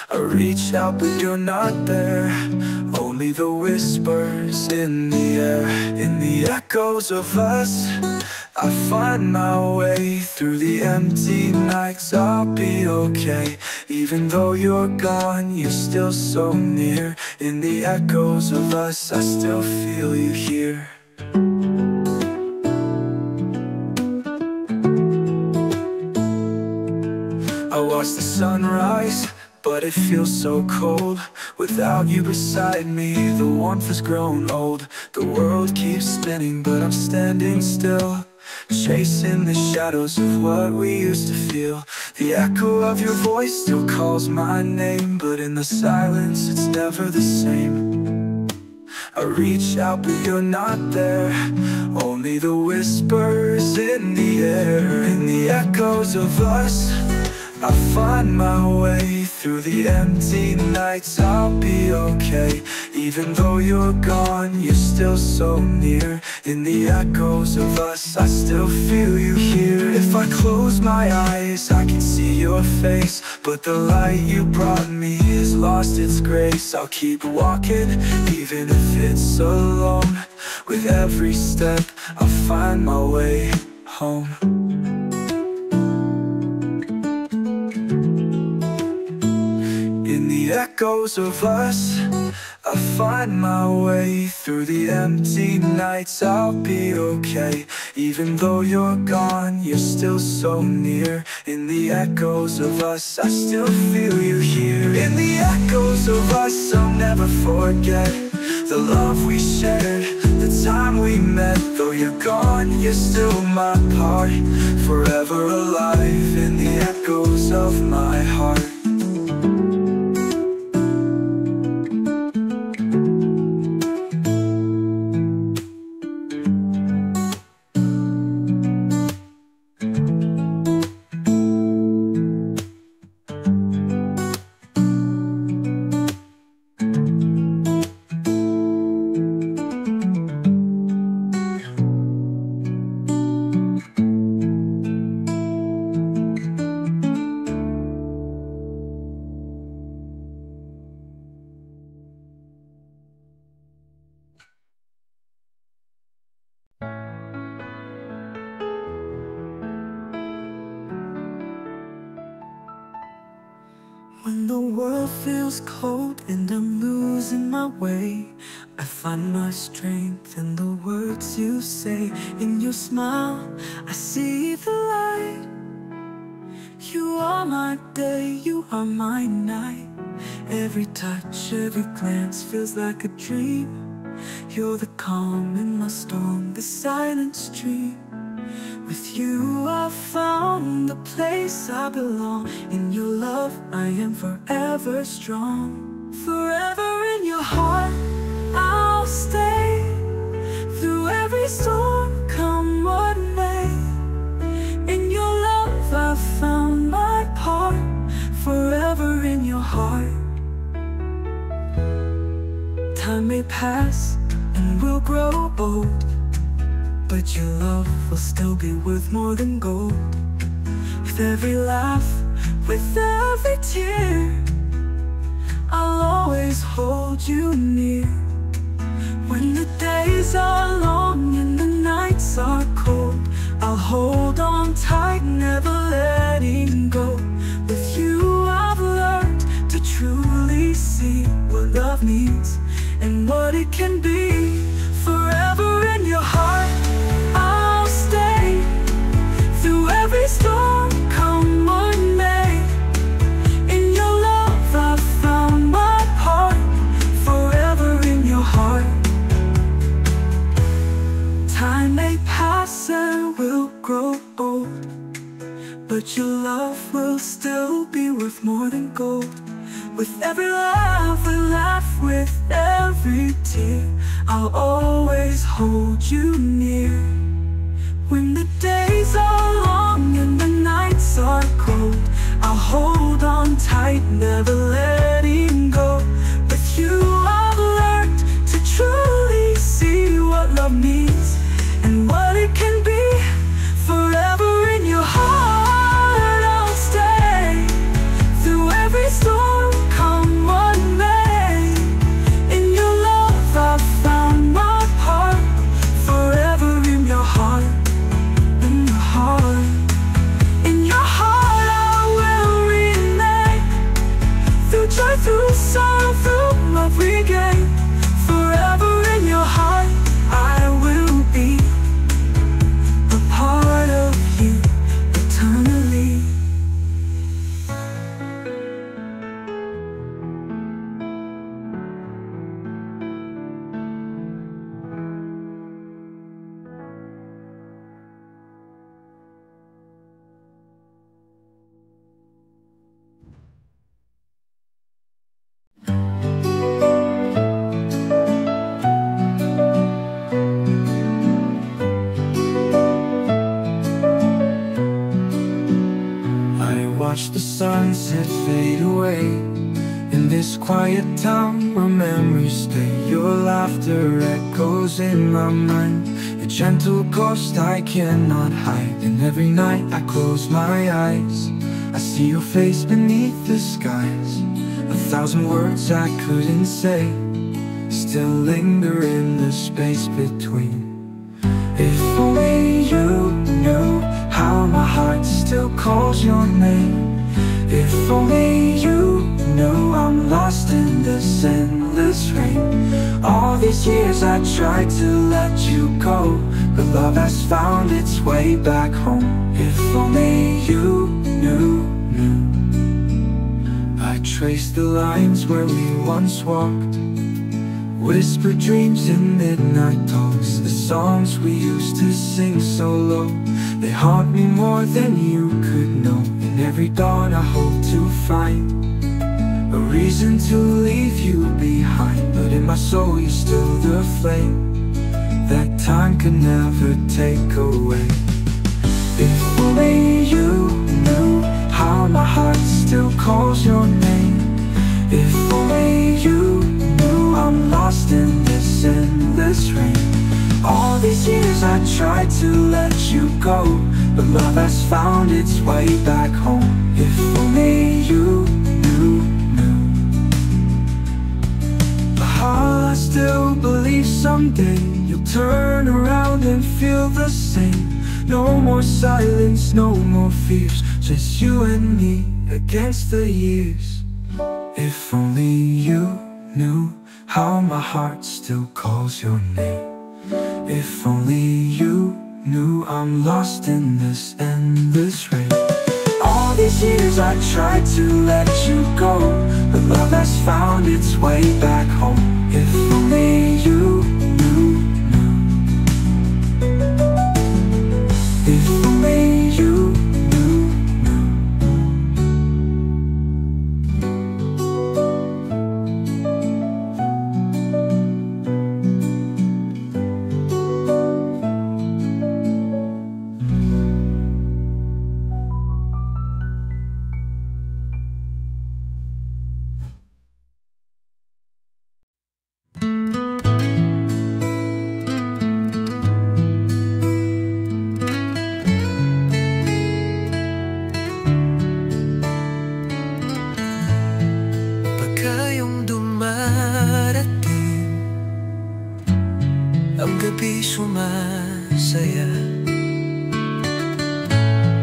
I reach out but you're not there, only the whispers in the air. In the echoes of us, I find my way through the empty nights. I'll be okay, even though you're gone, you're still so near. In the echoes of us, I still feel you here. I watch the sunrise, but it feels so cold. Without you beside me, the warmth has grown old. The world keeps spinning, but I'm standing still, chasing the shadows of what we used to feel. The echo of your voice still calls my name, but in the silence it's never the same. I reach out but you're not there, only the whispers in the air. In the echoes of us, I find my way through the empty nights. I'll be okay, even though you're gone, you're still so near. In the echoes of us, I still feel you here. If I close my eyes, I can see your face, but the light you brought me has lost its grace. I'll keep walking, even if it's alone. With every step, I'll find my way home. In the echoes of us, I find my way through the empty nights. I'll be okay, even though you're gone, you're still so near. In the echoes of us, I still feel you here. In the echoes of us, I'll never forget the love we shared, the time we met. Though you're gone, you're still my part, forever alive in the echoes of my heart. When the world feels cold and I'm losing my way, I find my strength in the words you say. In your smile, I see the light. You are my day, you are my night. Every touch, every glance feels like a dream. You're the calm in my storm, the silent stream. With you I found the place I belong. In your love I am forever strong. Forever in your heart I'll stay. Through every storm, come what may. In your love I found my part. Forever in your heart. Time may pass and we'll grow old, but your love will still be worth more than gold. With every laugh, with every tear, I'll always hold you near. When the days are long and the nights are cold, I'll hold on tight, never letting go. With you I've learned to truly see what love means, and and what it can be. Forever in your heart I'll stay, through every storm, come what may. In your love I found my part, forever in your heart. Time may pass and we'll grow old, but your love will still be worth more than gold. With every laugh we laugh, with every tear, I'll always hold you near. When the days are long and the nights are cold, I'll hold on tight, never letting go. With you I've learned to truly see what love means and what it can be. Forever in your heart I'll stay, through every storm, come what may. In your love I've found my part, forever in your heart. In your heart, in your heart I will remain, through joy, through sorrow, through love we gain. Forever in your heart I will be a part of you eternally. Watch the sunset fade away in this quiet town where memories stay. Your laughter echoes in my mind, a gentle ghost I cannot hide. And every night I close my eyes, I see your face beneath the skies. 1,000 words I couldn't say still linger in the space between. If only you knew how my heart still calls your name. If only you knew I'm lost in this endless rain. All these years I tried to let you go, but love has found its way back home. If only you knew. I traced the lines where we once walked, whispered dreams in midnight talks. The songs we used to sing so low, they haunt me more than you could know. In every dawn I hope to find a reason to leave you behind, but in my soul you're still the flame that time can never take away. If only you knew how my heart still calls your name. If only you knew I'm lost in this endless rain. All these years I tried to let you go, but love has found its way back home. If only you knew. I still believe someday you'll turn around and feel the same. No more silence, no more fears, just you and me against the years. If only you knew how my heart still calls your name. If only you knew I'm lost in this endless rain. All these years I tried to let you go, but love has found its way back home. If only you knew. If only you ang gabi sumasaya.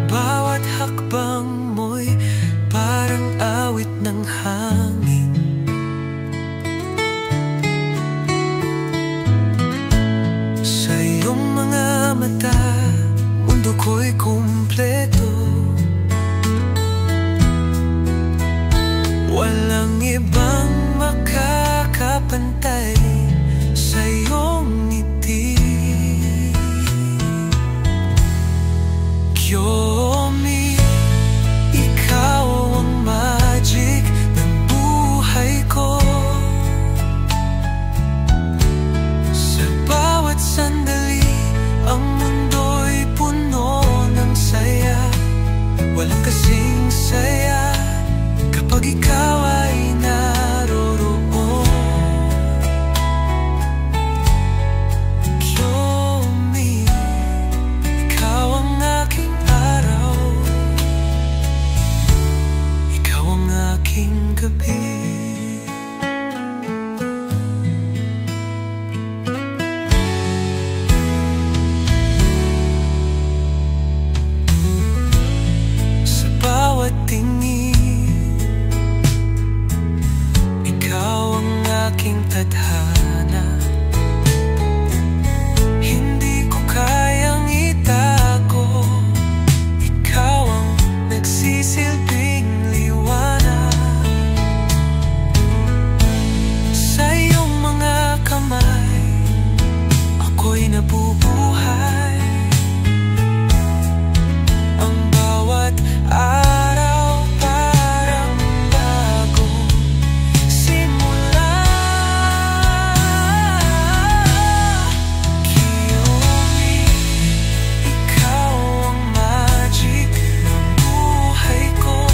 Bawat hakbang mo'y parang awit ng hangin. tadhana. Hindi ko kayang itago, ikaw ang nagsisilbing liwanag. Sa iyong mga kamay ako'y nabubuhay. Ang bawat araw parang bagong simula. Kiyomi, ikaw ang magic ng buhay ko.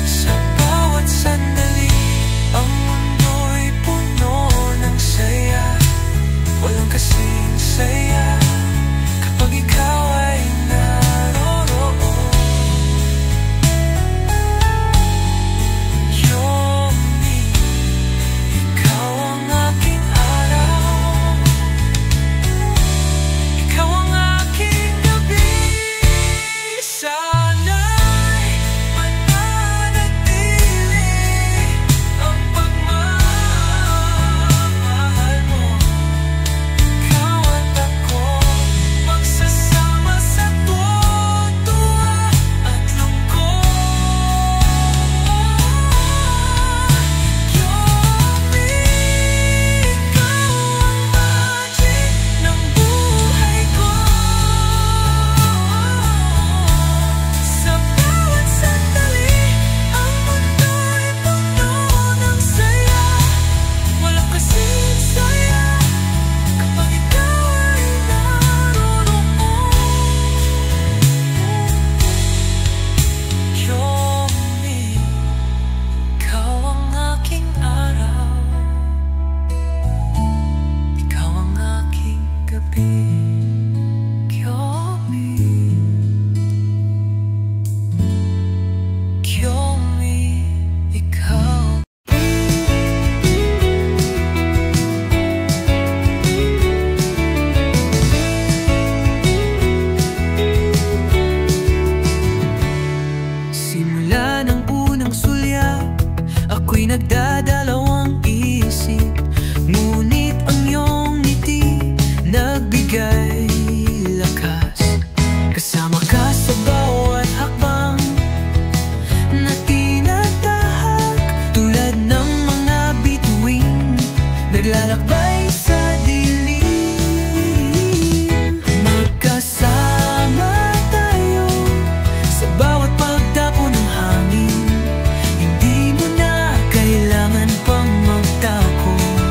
Sa bawat sandali ang mundo'y puno ng saya. Walang kasing saya kapag ikaw ay naroroon. Yomi, ikaw ang aking araw, ikaw ang aking gabi. Sana'y mananatili ang pagmamahal mo. Ikaw at ako magsasama sa tuwa at lungkot. Yomi, ikaw ang magic ng buhay ko. Sa bawat sandali ang mundo'y puno ng saya. Walang kasing saya kapag ikaw ay naroroon. Yomi, ikaw ang aking araw, ikaw ang aking gabi. Yomi, Yomi, ikaw. Simula ng unang sulyap, ako'y nagdadalawang isip. Ngunit ang iyong ngiti nagbigay lakas. Kasama ka sa bawat hakbang na tinatahak, tulad ng mga bituin naglalakbay sa dilim. Magkasama tayo sa bawat pagdapo ng hangin. Hindi mo na kailangan pang magtakot.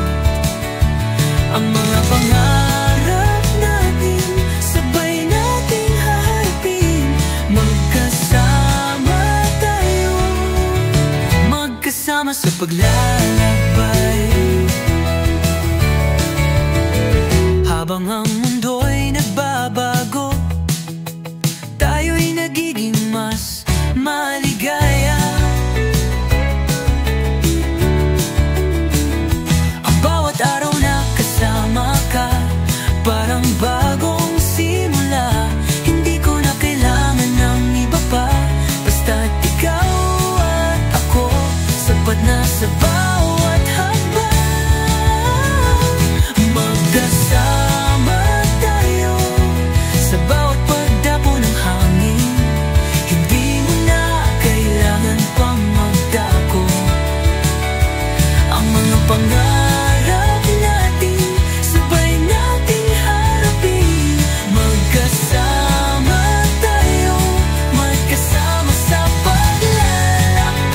Ang mga pangarap natin sabay nating haharapin. Magkasama tayo, magkasama sa paglalakbay. Habang ang mundo'y nagbabago, tayo'y nagiging mas maligaya. Ang bawat araw na kasama ka, parang bagong simula. Hindi ko na kailangan ng iba pa, basta't ikaw at ako, sapat na sa bawat hakbang. Magkasama tayo sa bawat pagdapo ng hangin. Hindi mo na kailangan pang magdako. Ang mga pangarap natin sabay nating harapin. Magkasama tayo, magkasama sa paglalakbay.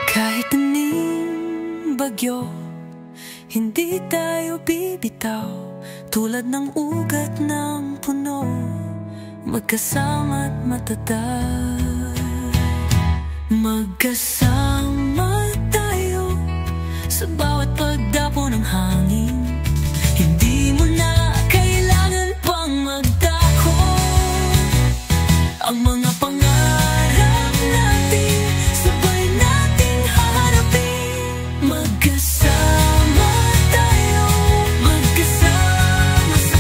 Kahit aning bagyo, hindi tayo bibitaw. Tulad ng ugat ng puno, magkasama't matatag. Magkasama tayo sa bawat pagdapo ng hangin. Hindi mo na kailangan pang magdako. Ang mga pangarap natin sabay nating haharapin. Magkasama tayo, magkasama sa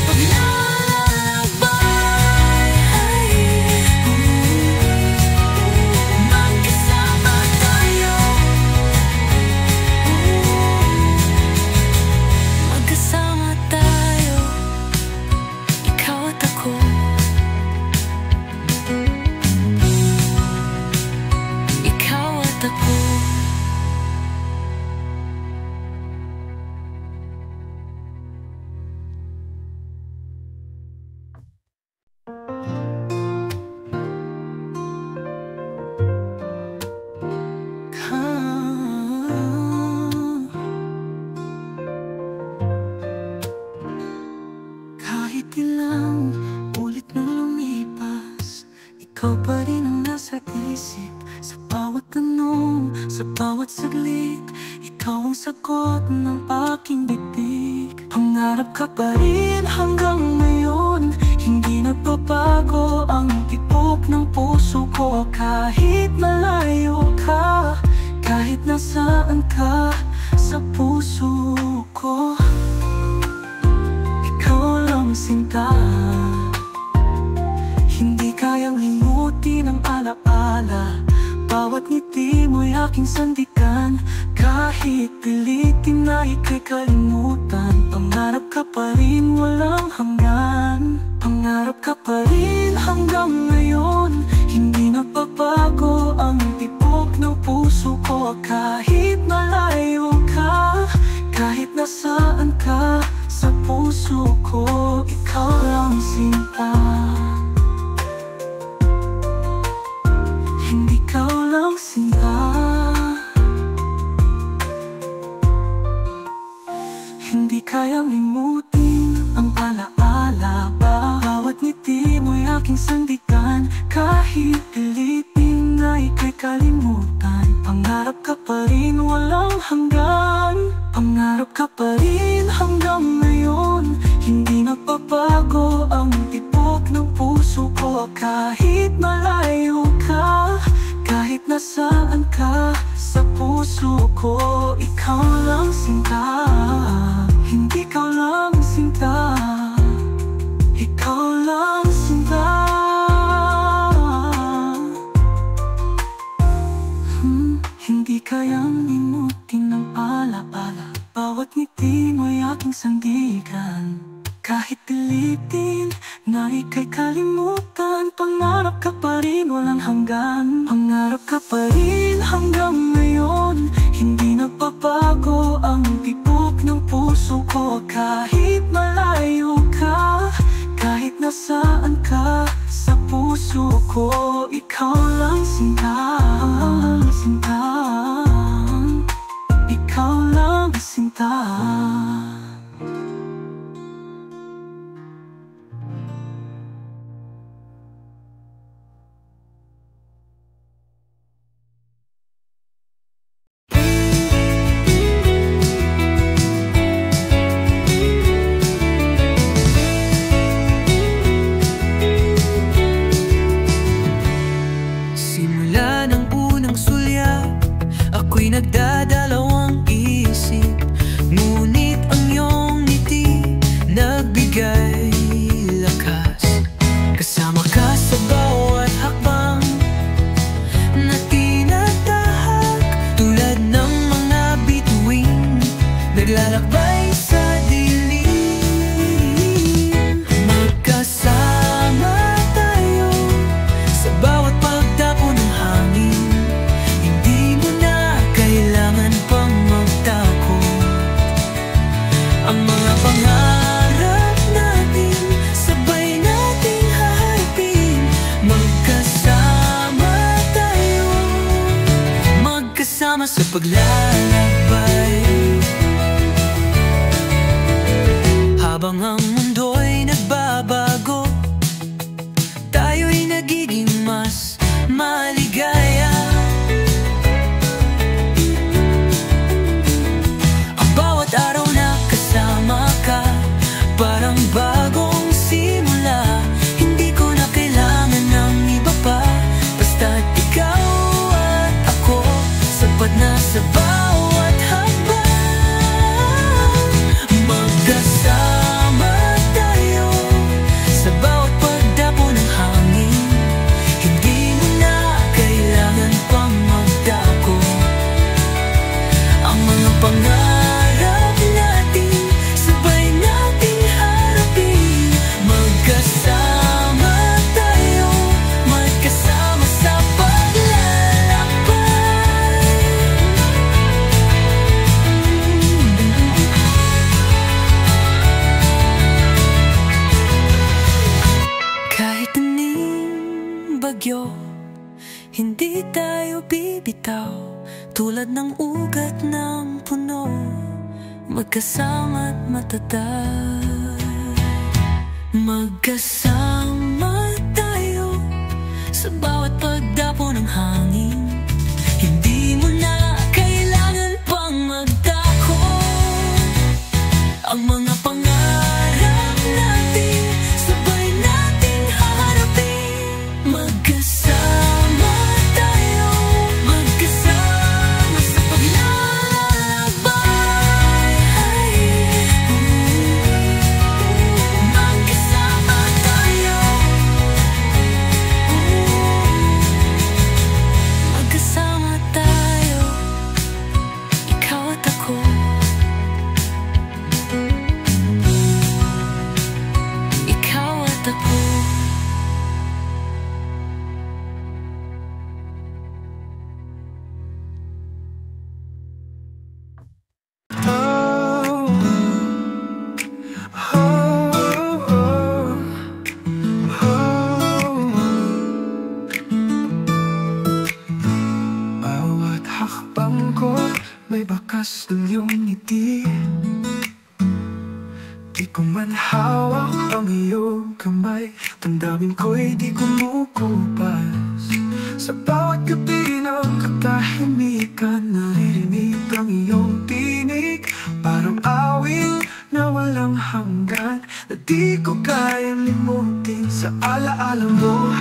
ilang ulit na lumipas, ikaw pa rin ang nasa isip. Sa bawat tanong, sa bawat saglit, ikaw ang sagot ng aking bibig. Pangarap ka pa rin hanggang ngayon, hindi nagbabago ang tibok ng puso ko. Kahit malayo ka, kahit nasaan ka sa puso ko, ikaw lang sinta. Hindi kayang limutin ang alaala, bawat ngiti mo'y aking sandigan. Kahit pilitin na ika'y kalimutan, pangarap ka pa rin walang hanggan. Pangarap ka pa rin hanggang ngayon, hindi nagbabago ang tibok ng puso ko. Kahit malayo ka, kahit nasaan ka sa puso ko, ikaw lang sinta. Hindi ikaw lang sinta. Hindi kayang limutin ang alaala, bawat ngiti mo'y aking sandigan. Kahit pilitin na ika'y kalimutan, pangarap ka pa rin walang hanggan. Pangarap ka pa rin hanggang ngayon, hindi nagbabago ang tibok ng puso ko. Kahit malayo ka, kahit nasaan ka sa puso ko, ikaw lang sinta. Hindi ikaw lang sinta, ikaw lang sinta. Hindi kayang limutin ang alaala, bawat ngiti mo'y aking sandigan. Kahit pilitin na ika'y kalimutan, pangarap ka pa rin walang hanggan. Pangarap ka pa rin hanggang ngayon, hindi nagbabago ang tibok ng puso ko. Kahit malayo ka, kahit nasaan ka sa puso ko, ikaw lang sinta. Sinta, ikaw lang sinta. Nagdadalawang isip, ngunit ang iyong ngiti nagbigay lakas. Kasama ka sa bawat hakbang na tinatahak, tulad ng mga bituin naglalakbay sa dilim. Magkasama tayo sa bawat pagdapo ng hangin, kailangan pang magtakot. Ang mga pangarap natin, sabay nating haharapin. Magkasama tayo, magkasama sa paglalakbay. Habang ang mundo'y nagbabago, tayo'y nagiging mas maligaya. Parang bagong simula, hindi ko na kailangan ng iba pa. Basta't ikaw at ako, sapat na sa bawat hakbang. Magkasama tayo sa bawat pagdapo ng hangin, hindi mo na kailangan pang magdako. Ang mga pangarap natin, sabay nating harapin. Magkasama tayo, magkasama sa paglalakbay. Kahit aning bagyo, hindi tayo bibitaw. Tulad ng ugat ng puno, magkasama't matatag. Magkasama tayo sa bawat pagdapo ng hangin. Hindi mo na kailangan pang magdako. Ang mga pangarap natin sabay nating haharapin. Magkasama tayo, magkasama sa paglalakbay. Magkasama tayo, magkasama tayo, ikaw at ako. Ikaw at ako. Bawat hakbang ko may bakas ng iyong ngiti. Di ko man hawak ang iyong kamay, damdamin ko'y di kumukupas. Sa bawat gabi ng katahimikan, naririnig ang iyong tinig. Parang awit na walang hanggan, na di ko kayang limutin. Sa alaala mo,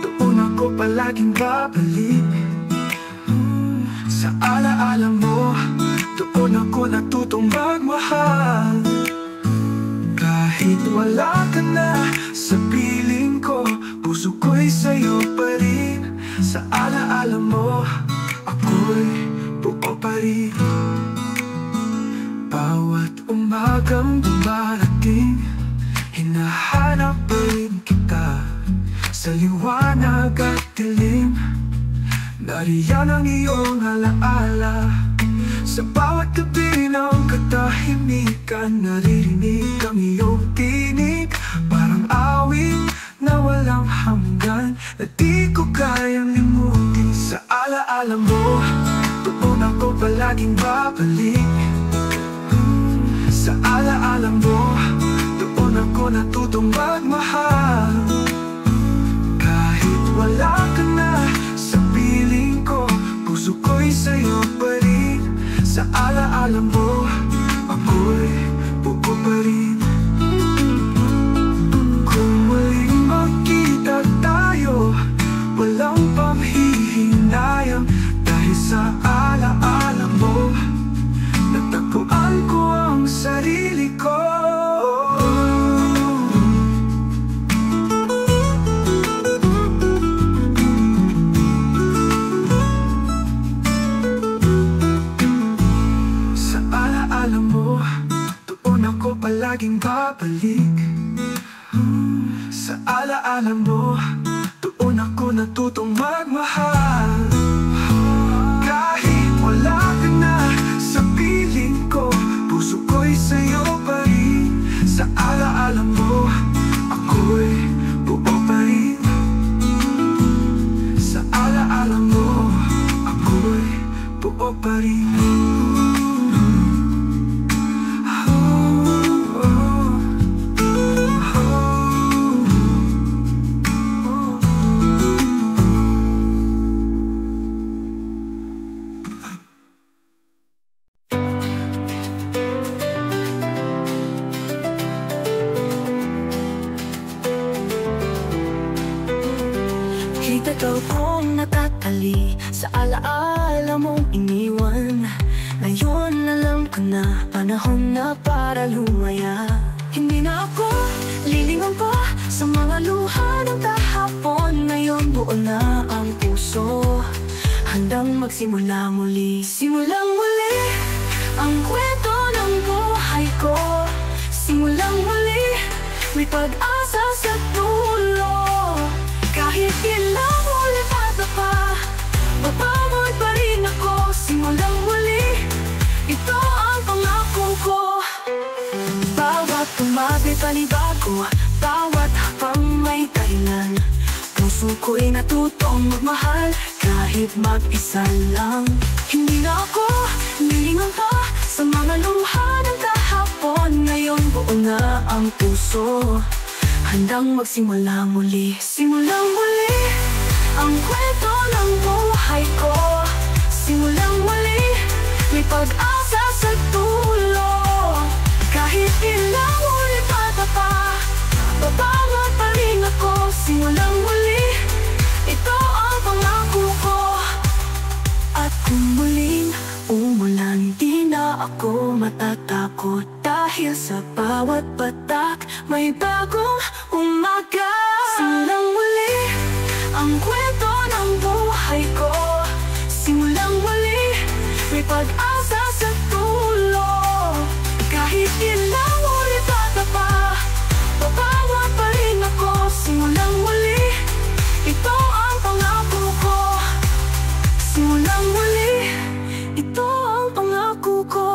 doon ako palaging babalik. Sa alaala mo, doon ako natutong magmahal. Kahit wala ka na sa piling ko, puso ko'y sa'yo pa rin. Sa alaala mo, ako'y buo pa rin. Bawat umagang dumarating, hinahanap pa rin kita. Sa liwanag at dilim, nariyan ang iyong alaala. Sa bawat gabi ng katahimikan, naririnig ang iyong tinig. Parang awit na walang hanggan, na di ko kayang limutin. Sa alaala mo, doon ako palaging babalik. Sa alaala mo, doon ako natutong magmahal. Kahit wala ka na sa piling ko, puso ko'y sa'yo pa rin. Sa alaala mo, ako'y buo pa rin. Kung muling magkita tayo, walang panghihinayang. Dahil sa alaala mo, natagpuan ko ang sarili ko. Palaging babalik. Sa alaala mo, doon ako natutong magmahal. Kahit wala ka na sa piling ko, puso ko'y sa'yo pa rin. Sa alaala mo, ako'y buo pa rin. Sa alaala mo, ako'y buo pa rin. Ikaw kong natatali sa alaala mong iniwan. Ngayon alam ko na, panahon na para lumaya. Hindi na ako lilingon pa sa mga luha ng kahapon. Ngayon buo na ang puso, handang magsimula muli. Simulang muli ang kwento ng buhay ko. Simulang muli, may pag-asa sa dulo. Kahit ilang ulit pa, babangon pa rin ako. Simulang muli, ito ang pangako ko. Bawat tumabi panibago, bawat hakbang may dahilan. Puso ko'y natutong magmahal, kahit mag-isa lang. Hindi na ako lilingon pa sa mga luha ng kahapon. Ngayon buo na ang puso, handang magsimula muli. Simulang muli ang kwento ng buhay ko. Simulang muli, may pag-asa sa dulo. Kahit ilang ulit patapa, babangon pa rin ako. Simulang muli, ito ang pangako ko. At kung muling umulan, di na ako matatakot. Dahil sa bawat patak, may bagong umaga. Simulang muli ang kwento ng buhay ko. Simulang muli, may pag-asa sa dulo. Kahit ilang ulit patapa, babangon pa rin ako. Simulang muli, ito ang pangako ko. Simulang muli, ito ang pangako ko.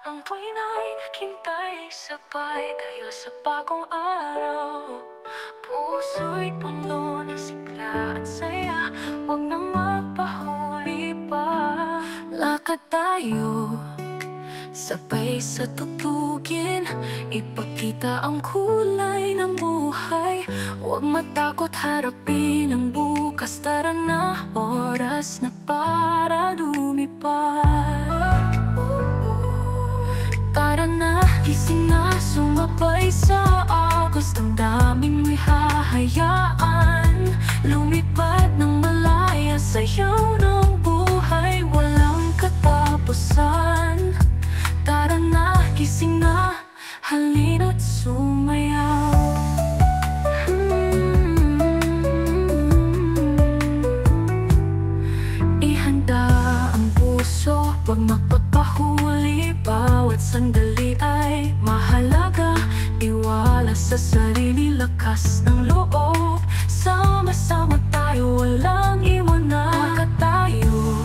Ang buhay na'y naghintay sabay dahil sa bagong araw. Puso'y puno ng sigla at saya, huwag na magpahuli pa. Lakad tayo, sabay sa tutugin, ipakita ang kulay ng buhay. Huwag matakot harapin ang bukas, tara na, oras na para lumipad. Tara na, gising na, sumabay sa agos. Ang daming may hahayaan, lumipad ng malaya, sayaw ng buhay, walang katapusan. Tara na, gising na, halina't sumayaw. Ihanda ang puso, huwag magpapahuli. Bawat sandali ay mahalaga. Iwala sa sarili, lakas ng loob. Sama-sama tayo, walang iwanan. Lakad tayo,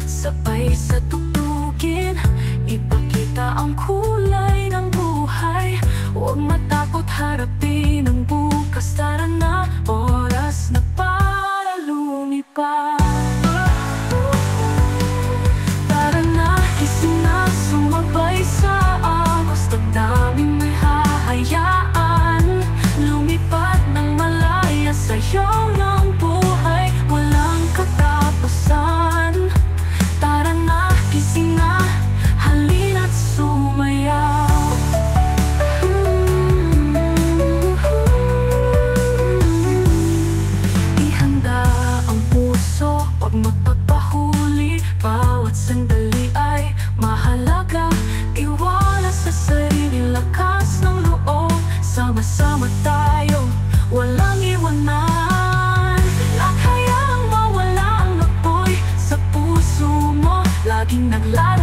sabay sa tugtugin, ipakita ang kulay ng buhay. Huwag matakot harapin ang bukas. Tara na, oras na para lumipad. Tara na, gising na, sumabay sa agos. Ang daming may hahayaan, lumipad ng malaya, sayaw ng buhay, walang katapusan. Tara na, gising na, halina't sumayaw. Ihanda ang puso, huwag magpapahuli. Bawat sandali ay mahalaga. Iwala sa sarili, lakas ng loob. Sama-sama tayo, walang iwanan. At hayaang mawala ang apoy sa puso mo, laging naglalaro.